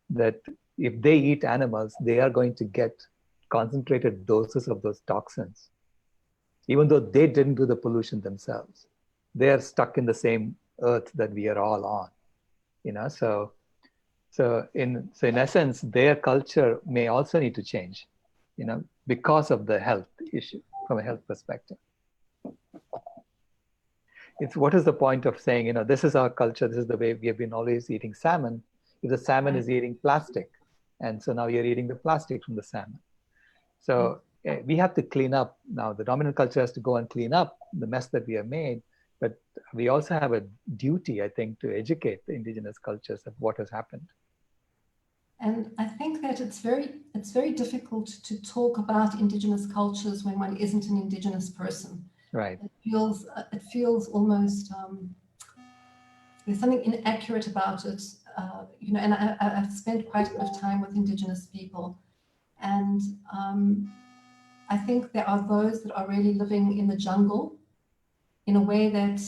that if they eat animals, they are going to get concentrated doses of those toxins, even though they didn't do the pollution themselves. They are stuck in the same earth that we are all on, you know. So in essence, their culture may also need to change, you know, because of the health issue, from a health perspective. It's what is the point of saying, you know, this is our culture, this is the way we have been always eating salmon, if the salmon is eating plastic, and so now you're eating the plastic from the salmon. So we have to clean up. Now the dominant culture has to go and clean up the mess that we have made, but we also have a duty, I think, to educate the indigenous cultures of what has happened. And I think that it's very difficult to talk about indigenous cultures when one isn't an indigenous person. Right. It feels almost there's something inaccurate about it, you know. And I've spent quite a bit of time with indigenous people, and I think there are those that are really living in the jungle in a way that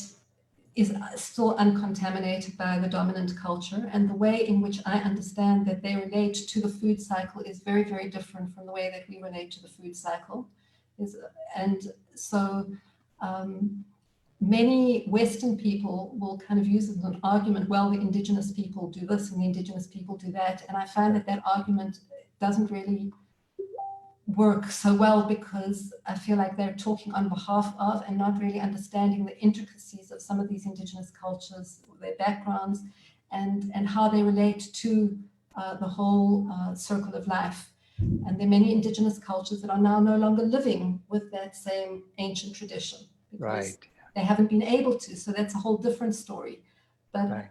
is still uncontaminated by the dominant culture, and the way in which I understand that they relate to the food cycle is very, very different from the way that we relate to the food cycle. And so many Western people will kind of use it as an argument, well, the indigenous people do this and the indigenous people do that. And I find that that argument doesn't really work so well, because I feel like they're talking on behalf of and not really understanding the intricacies of some of these indigenous cultures, their backgrounds, and how they relate to the whole circle of life. And there are many indigenous cultures that are now no longer living with that same ancient tradition, because they haven't been able to. So that's a whole different story. But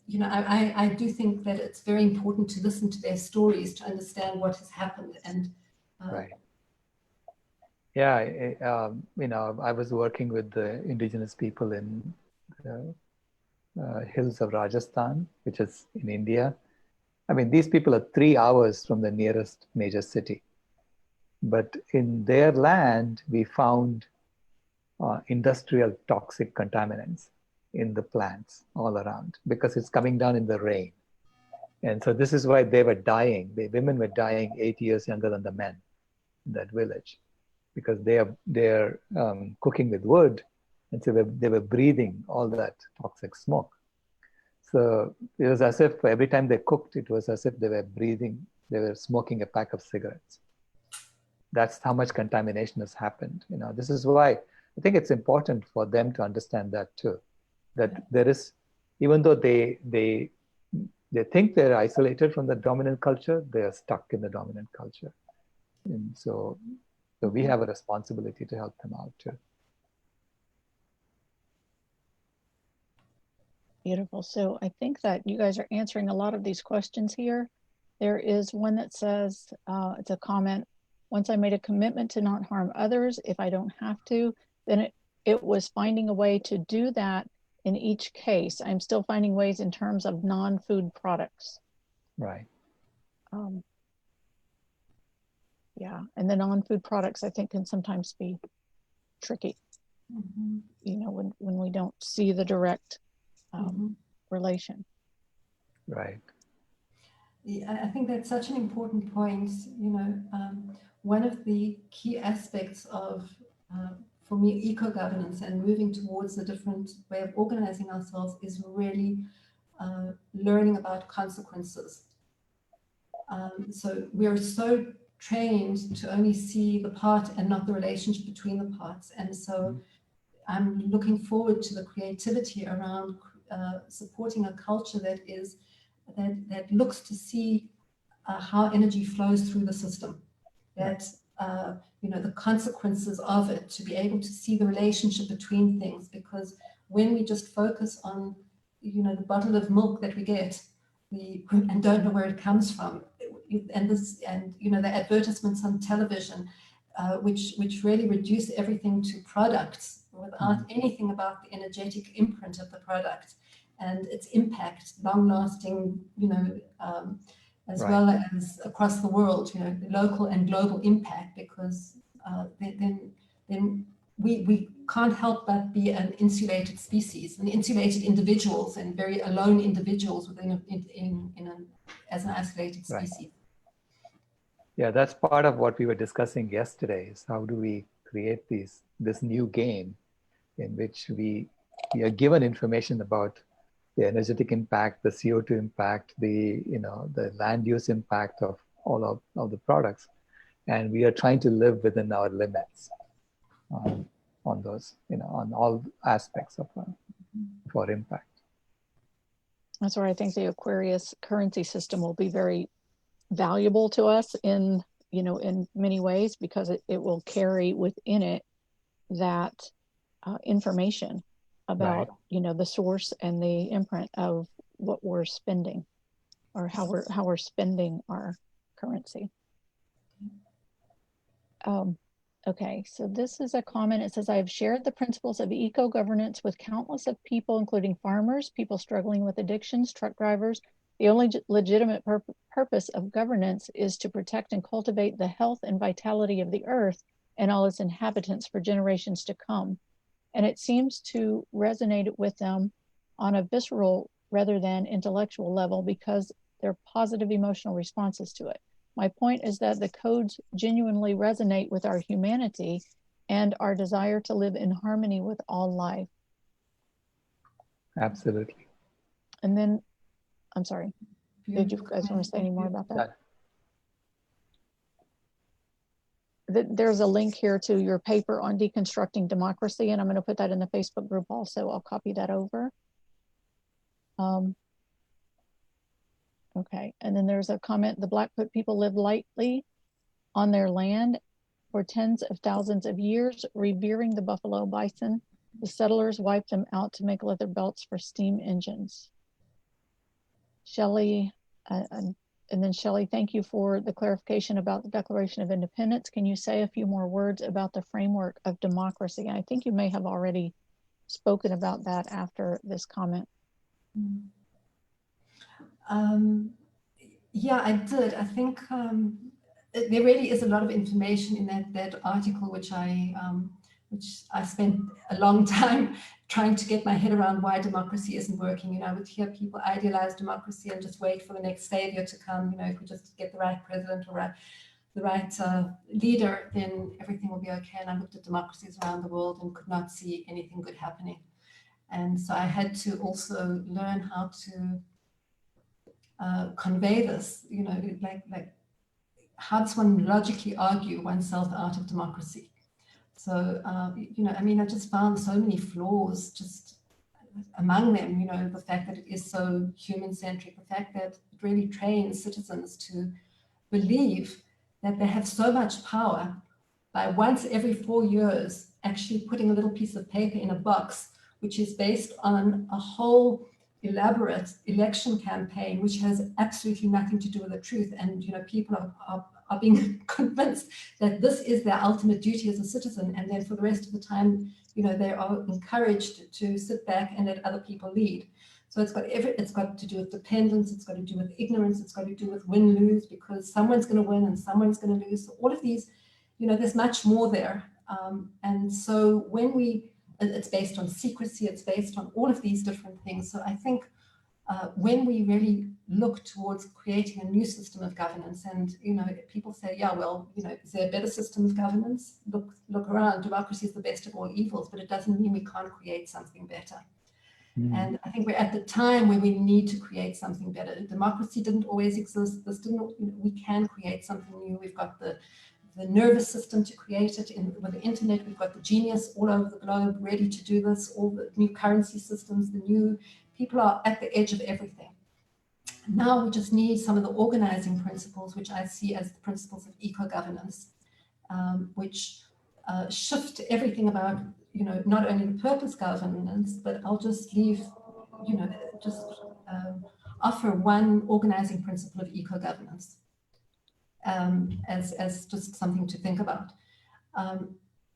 you know, I do think that it's very important to listen to their stories to understand what has happened. And yeah, you know, I was working with the indigenous people in the hills of Rajasthan, which is in India. I mean, these people are 3 hours from the nearest major city. But in their land, we found industrial toxic contaminants in the plants all around, because it's coming down in the rain. And so this is why they were dying. The women were dying 8 years younger than the men in that village, because they're cooking with wood, and so they were breathing all that toxic smoke. So it was as if every time they cooked, it was as if they were smoking a pack of cigarettes. That's how much contamination has happened. You know, this is why I think it's important for them to understand that too, that there is, even though they think they're isolated from the dominant culture, they are stuck in the dominant culture. And so we have a responsibility to help them out too. Beautiful. So I think that you guys are answering a lot of these questions here. There is one that says, it's a comment, once I made a commitment to not harm others, if I don't have to, then it was finding a way to do that in each case. I'm still finding ways in terms of non-food products. Right. Yeah, and the non-food products I think can sometimes be tricky. You know, when we don't see the direct relation. Right. Yeah, I think that's such an important point. You know, one of the key aspects of, for me, eco-governance and moving towards a different way of organizing ourselves is really learning about consequences. So we are so trained to only see the part and not the relationship between the parts. And so I'm looking forward to the creativity around supporting a culture that looks to see how energy flows through the system, that you know, the consequences of it, to be able to see the relationship between things. Because when we just focus on, you know, the bottle of milk that we get, and don't know where it comes from, and you know, the advertisements on television, which really reduce everything to products without anything about the energetic imprint of the product and its impact, long-lasting, you know, as well as across the world, you know, local and global impact, because then we can't help but be an insulated species, and insulated individuals, and very alone individuals within as an isolated species. Yeah, that's part of what we were discussing yesterday, is how do we create this new game in which we are given information about the energetic impact, the CO2 impact, the land use impact of all of the products, and we are trying to live within our limits on those, on all aspects of for impact. That's where I think the Aquarius currency system will be very valuable to us in many ways, because it will carry within it that information about the source and the imprint of what we're spending, or how we're spending our currency. Okay, so this is a comment. It says, I have shared the principles of eco-governance with countless of people, including farmers, people struggling with addictions, truck drivers. The only legitimate purpose of governance is to protect and cultivate the health and vitality of the earth and all its inhabitants for generations to come. And it seems to resonate with them on a visceral rather than intellectual level, because they're positive emotional responses to it. My point is that the codes genuinely resonate with our humanity and our desire to live in harmony with all life. Absolutely. And then, I'm sorry, did you guys want to say any more about that? There's a link here to your paper on deconstructing democracy, and I'm going to put that in the Facebook group also. I'll copy that over. Okay, and then there's a comment, the Blackfoot people live lightly on their land for tens of thousands of years, revering the buffalo bison. The settlers wiped them out to make leather belts for steam engines. Shelley, and then Shelley, thank you for the clarification about the Declaration of Independence. Can you say a few more words about the framework of democracy? I think you may have already spoken about that after this comment. Yeah, I did. I think there really is a lot of information in that article, which I spent a long time trying to get my head around why democracy isn't working. I would hear people idealize democracy and just wait for the next savior to come. If we just get the right president or the right leader, then everything will be okay. And I looked at democracies around the world and could not see anything good happening. And so I had to also learn how to convey this, like how does one logically argue oneself out of democracy? So, I just found so many flaws just among them, the fact that it is so human-centric, the fact that it really trains citizens to believe that they have so much power by once every 4 years actually putting a little piece of paper in a box, which is based on a whole elaborate election campaign, which has absolutely nothing to do with the truth. And, people are being convinced that this is their ultimate duty as a citizen. And then for the rest of the time, they are encouraged to sit back and let other people lead. So it's got to do with dependence. It's got to do with ignorance. It's got to do with win-lose, because someone's going to win and someone's going to lose. So all of these, there's much more there. And so it's based on secrecy, it's based on all of these different things. So I think when we really look towards creating a new system of governance, and people say, yeah, well, is there a better system of governance? Look around, democracy is the best of all evils, but it doesn't mean we can't create something better. And I think we're at the time where we need to create something better. Democracy didn't always exist. We can create something new. We've got the nervous system to create it. With the internet, we've got the genius all over the globe ready to do this, all the new currency systems, people are at the edge of everything. Now we just need some of the organizing principles, which I see as the principles of eco-governance, which shift everything about, not only the purpose governance, but I'll just leave, offer one organizing principle of eco-governance. As just something to think about.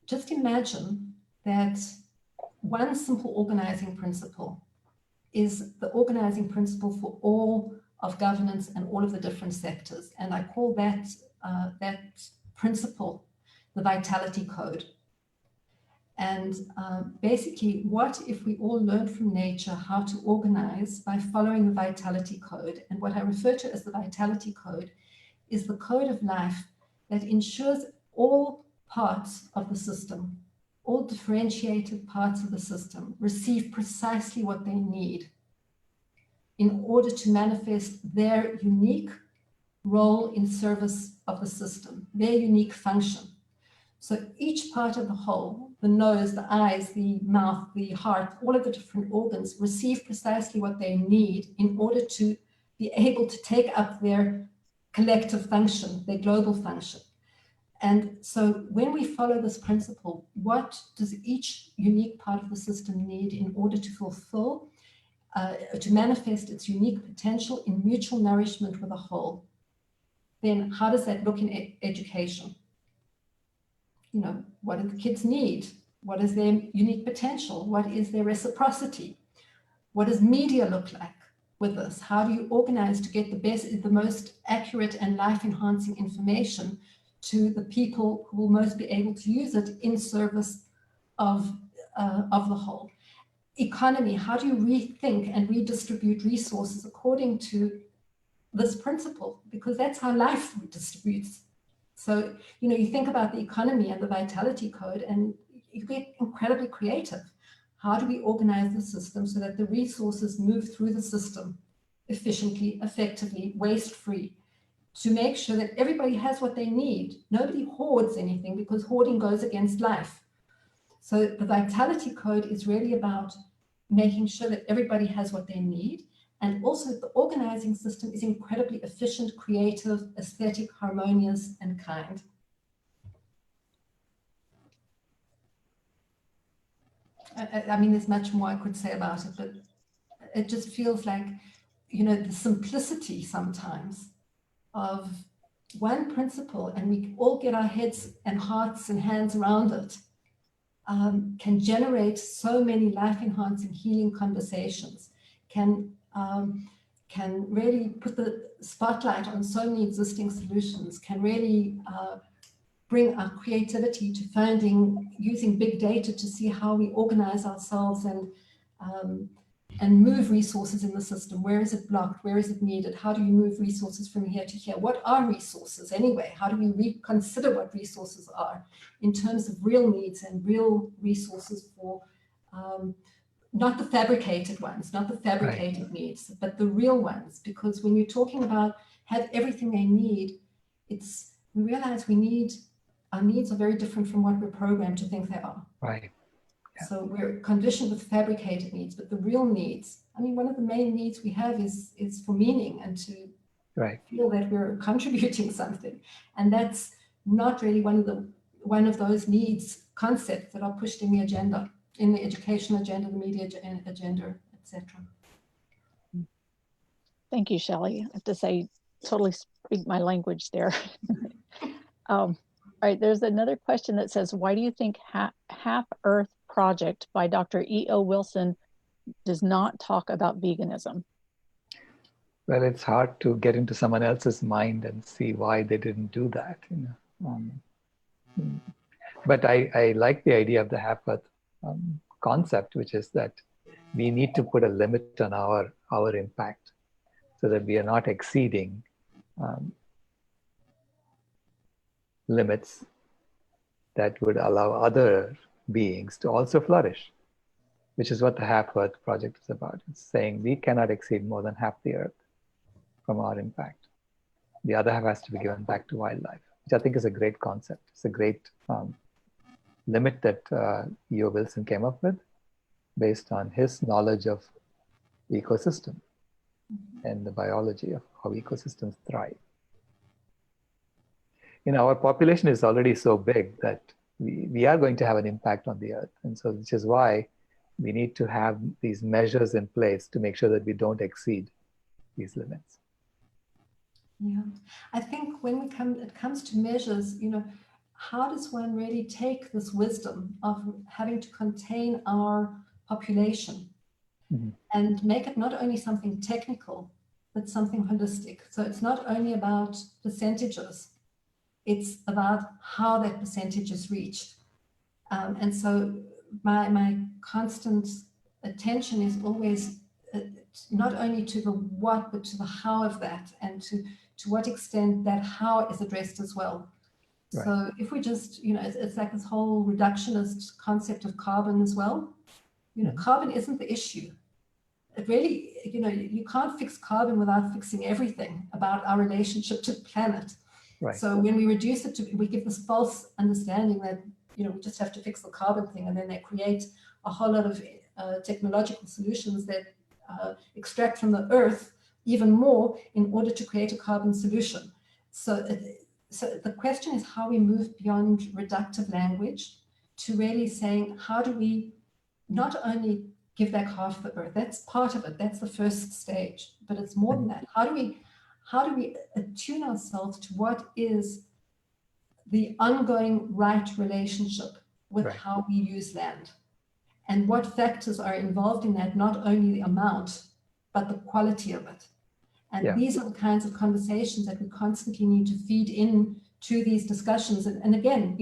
Just imagine that one simple organizing principle is the organizing principle for all of governance and all of the different sectors. And I call that principle the vitality code. And basically, what if we all learned from nature how to organize by following the vitality code? And what I refer to as the vitality code is the code of life that ensures all parts of the system, all differentiated parts of the system, receive precisely what they need in order to manifest their unique role in service of the system, their unique function. So each part of the whole, the nose, the eyes, the mouth, the heart, all of the different organs receive precisely what they need in order to be able to take up their collective function, their global function. And so when we follow this principle, what does each unique part of the system need in order to fulfill, to manifest its unique potential in mutual nourishment with the whole? Then how does that look in education? You know, what do the kids need? What is their unique potential? What is their reciprocity? What does media look like with this? How do you organize to get the best, the most accurate and life-enhancing information to the people who will most be able to use it in service of the whole? Economy, how do you rethink and redistribute resources according to this principle? Because that's how life redistributes. So, you know, you think about the economy and the vitality code and you get incredibly creative. How do we organize the system so that the resources move through the system efficiently, effectively, waste-free, to make sure that everybody has what they need? Nobody hoards anything because hoarding goes against life. So the vitality code is really about making sure that everybody has what they need. And also the organizing system is incredibly efficient, creative, aesthetic, harmonious, and kind. I mean, there's much more I could say about it, but it just feels like, you know, the simplicity sometimes of one principle, and we all get our heads and hearts and hands around it, can generate so many life-enhancing, healing conversations, can really put the spotlight on so many existing solutions, can really bring our creativity to finding, using big data to see how we organize ourselves and move resources in the system. Where is it blocked? Where is it needed? How do you move resources from here to here? What are resources anyway? How do we reconsider what resources are in terms of real needs and real resources for not the fabricated ones, not the fabricated needs, but the real ones? Because when you're talking about have everything they need, we realize our needs are very different from what we're programmed to think they are. Right. Yeah. So we're conditioned with fabricated needs, but the real needs, I mean, one of the main needs we have is for meaning and to feel that we're contributing something. And that's not really one of those needs concepts that are pushed in the agenda, in the educational agenda, the media agenda, etc. Thank you, Shelley. I have to say, totally speak my language there. All right, there's another question that says, why do you think Half Earth Project by Dr. E.O. Wilson does not talk about veganism? Well, it's hard to get into someone else's mind and see why they didn't do that. You know? But I like the idea of the Half Earth concept, which is that we need to put a limit on our impact so that we are not exceeding limits that would allow other beings to also flourish, which is what the Half Earth Project is about. It's saying we cannot exceed more than half the Earth from our impact. The other half has to be given back to wildlife, which I think is a great concept. It's a great limit that E.O. Wilson came up with based on his knowledge of the ecosystem and the biology of how ecosystems thrive. You know, our population is already so big that we are going to have an impact on the Earth. And so, which is why we need to have these measures in place to make sure that we don't exceed these limits. Yeah, I think when it comes to measures, you know, how does one really take this wisdom of having to contain our population and make it not only something technical, but something holistic? So it's not only about percentages, it's about how that percentage is reached. And so my constant attention is always not only to the what, but to the how of that, and to what extent that how is addressed as well. Right. So if we just, it's like this whole reductionist concept of carbon as well. Carbon isn't the issue. It really, you can't fix carbon without fixing everything about our relationship to the planet. Right. So when we reduce it we give this false understanding that, we just have to fix the carbon thing, and then they create a whole lot of technological solutions that extract from the earth even more in order to create a carbon solution. So the question is how we move beyond reductive language to really saying, how do we not only give back half the earth? That's part of it. That's the first stage. But it's more than that. How do we attune ourselves to what is the ongoing right relationship with how we use land? And what factors are involved in that, not only the amount, but the quality of it. And these are the kinds of conversations that we constantly need to feed in to these discussions. And again,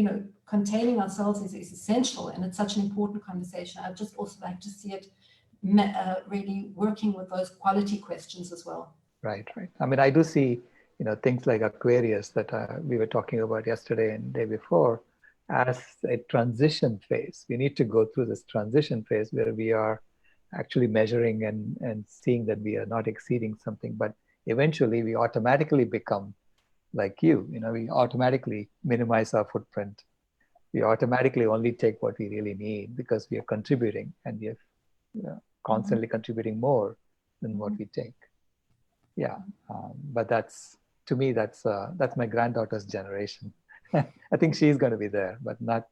containing ourselves is essential, and it's such an important conversation. I'd just also like to see it really working with those quality questions as well. Right. I mean, I do see, things like Aquarius that we were talking about yesterday and the day before as a transition phase. We need to go through this transition phase where we are actually measuring and seeing that we are not exceeding something, but eventually we automatically become like you. We automatically minimize our footprint. We automatically only take what we really need because we are contributing, and we are constantly contributing more than what we take. But to me, that's my granddaughter's generation. I think she's going to be there, but not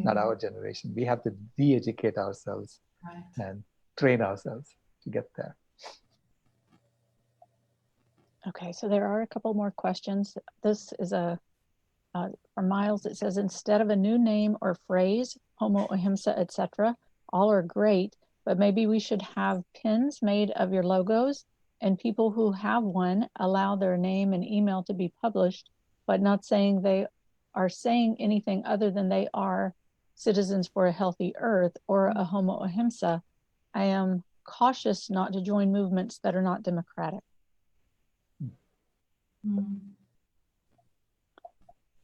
our generation. We have to de-educate ourselves and train ourselves to get there. Okay, so there are a couple more questions. This is from Miles. It says, instead of a new name or phrase, homo, ahimsa, etc., all are great, but maybe we should have pins made of your logos, and people who have one allow their name and email to be published, but not saying they are saying anything other than they are citizens for a healthy earth or a homo ahimsa. I am cautious not to join movements that are not democratic.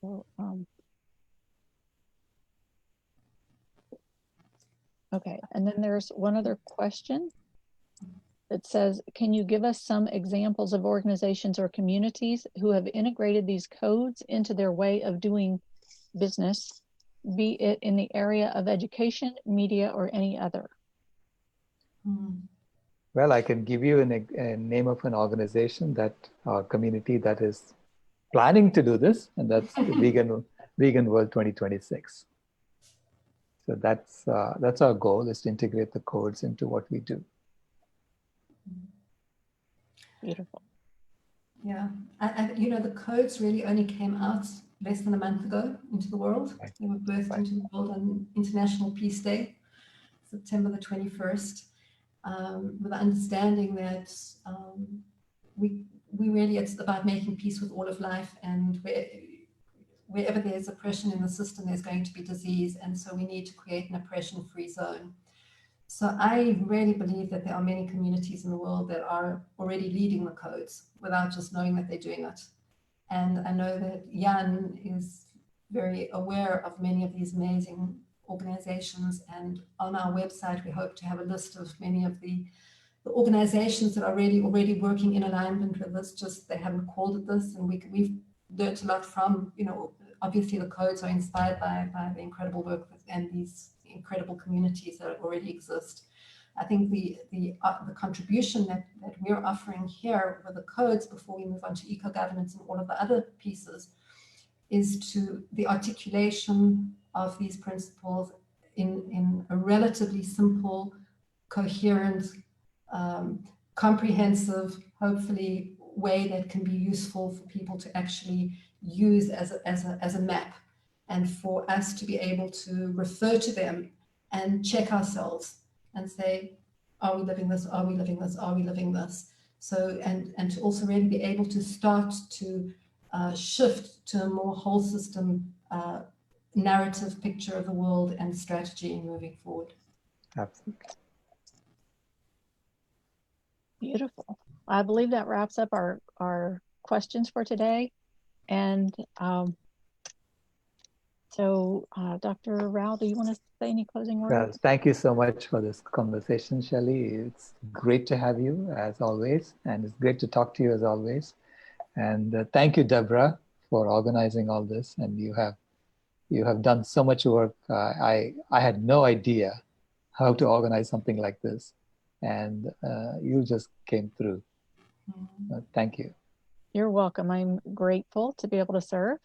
So, okay, and then there's one other question that says, can you give us some examples of organizations or communities who have integrated these codes into their way of doing business, be it in the area of education, media, or any other? Well, I can give you a name of an organization community that is planning to do this, and that's the Vegan World 2026. So that's our goal, is to integrate the codes into what we do. Beautiful. Yeah, the codes really only came out less than a month ago into the world. They were birthed into the world on International Peace Day, September the 21st, with the understanding that we really, it's about making peace with all of life, and wherever there's oppression in the system, there's going to be disease, and so we need to create an oppression-free zone. So I really believe that there are many communities in the world that are already leading the codes without just knowing that they're doing it. And I know that Jan is very aware of many of these amazing organizations, and on our website we hope to have a list of many of the organizations that are really already working in alignment with this, just they haven't called it this, and we've learned a lot from, obviously the codes are inspired by the incredible work and these incredible communities that already exist. I think the contribution that we're offering here with the codes, before we move on to eco-governance and all of the other pieces, is to the articulation of these principles in a relatively simple, coherent, comprehensive, hopefully, way that can be useful for people to actually use as a map, and for us to be able to refer to them and check ourselves and say, are we living this? Are we living this? Are we living this? So, and to also really be able to start to shift to a more whole system narrative picture of the world and strategy in moving forward. Absolutely. Beautiful. I believe that wraps up our questions for today. And So, Dr. Rao, do you want to say any closing words? Well, thank you so much for this conversation, Shelley. It's great to have you as always, and it's great to talk to you as always. And thank you, Deborah, for organizing all this. And you have done so much work. I had no idea how to organize something like this, and you just came through. Thank you. You're welcome. I'm grateful to be able to serve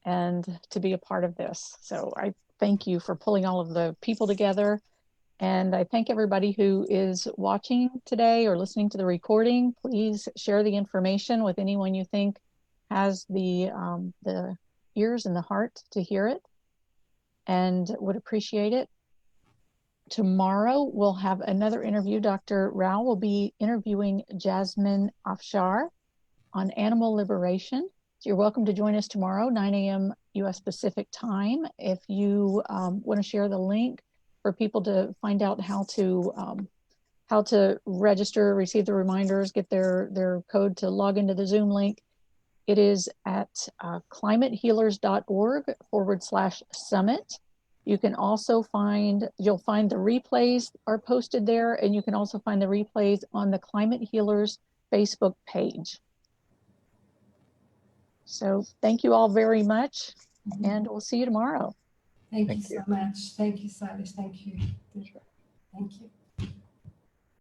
and to be a part of this. So I thank you for pulling all of the people together. And I thank everybody who is watching today or listening to the recording. Please share the information with anyone you think has the ears and the heart to hear it and would appreciate it. Tomorrow we'll have another interview. Dr. Rao will be interviewing Jasmine Afshar on animal liberation. So you're welcome to join us tomorrow, 9 a.m. U.S. Pacific time. If you want to share the link for people to find out how to register, receive the reminders, get their code to log into the Zoom link, it is at climatehealers.org/summit. You can also you'll find the replays are posted there, and you can also find the replays on the Climate Healers Facebook page. So thank you all very much, and we'll see you tomorrow. Thank you so much. Thank you, Sailesh. Thank you. Thank you.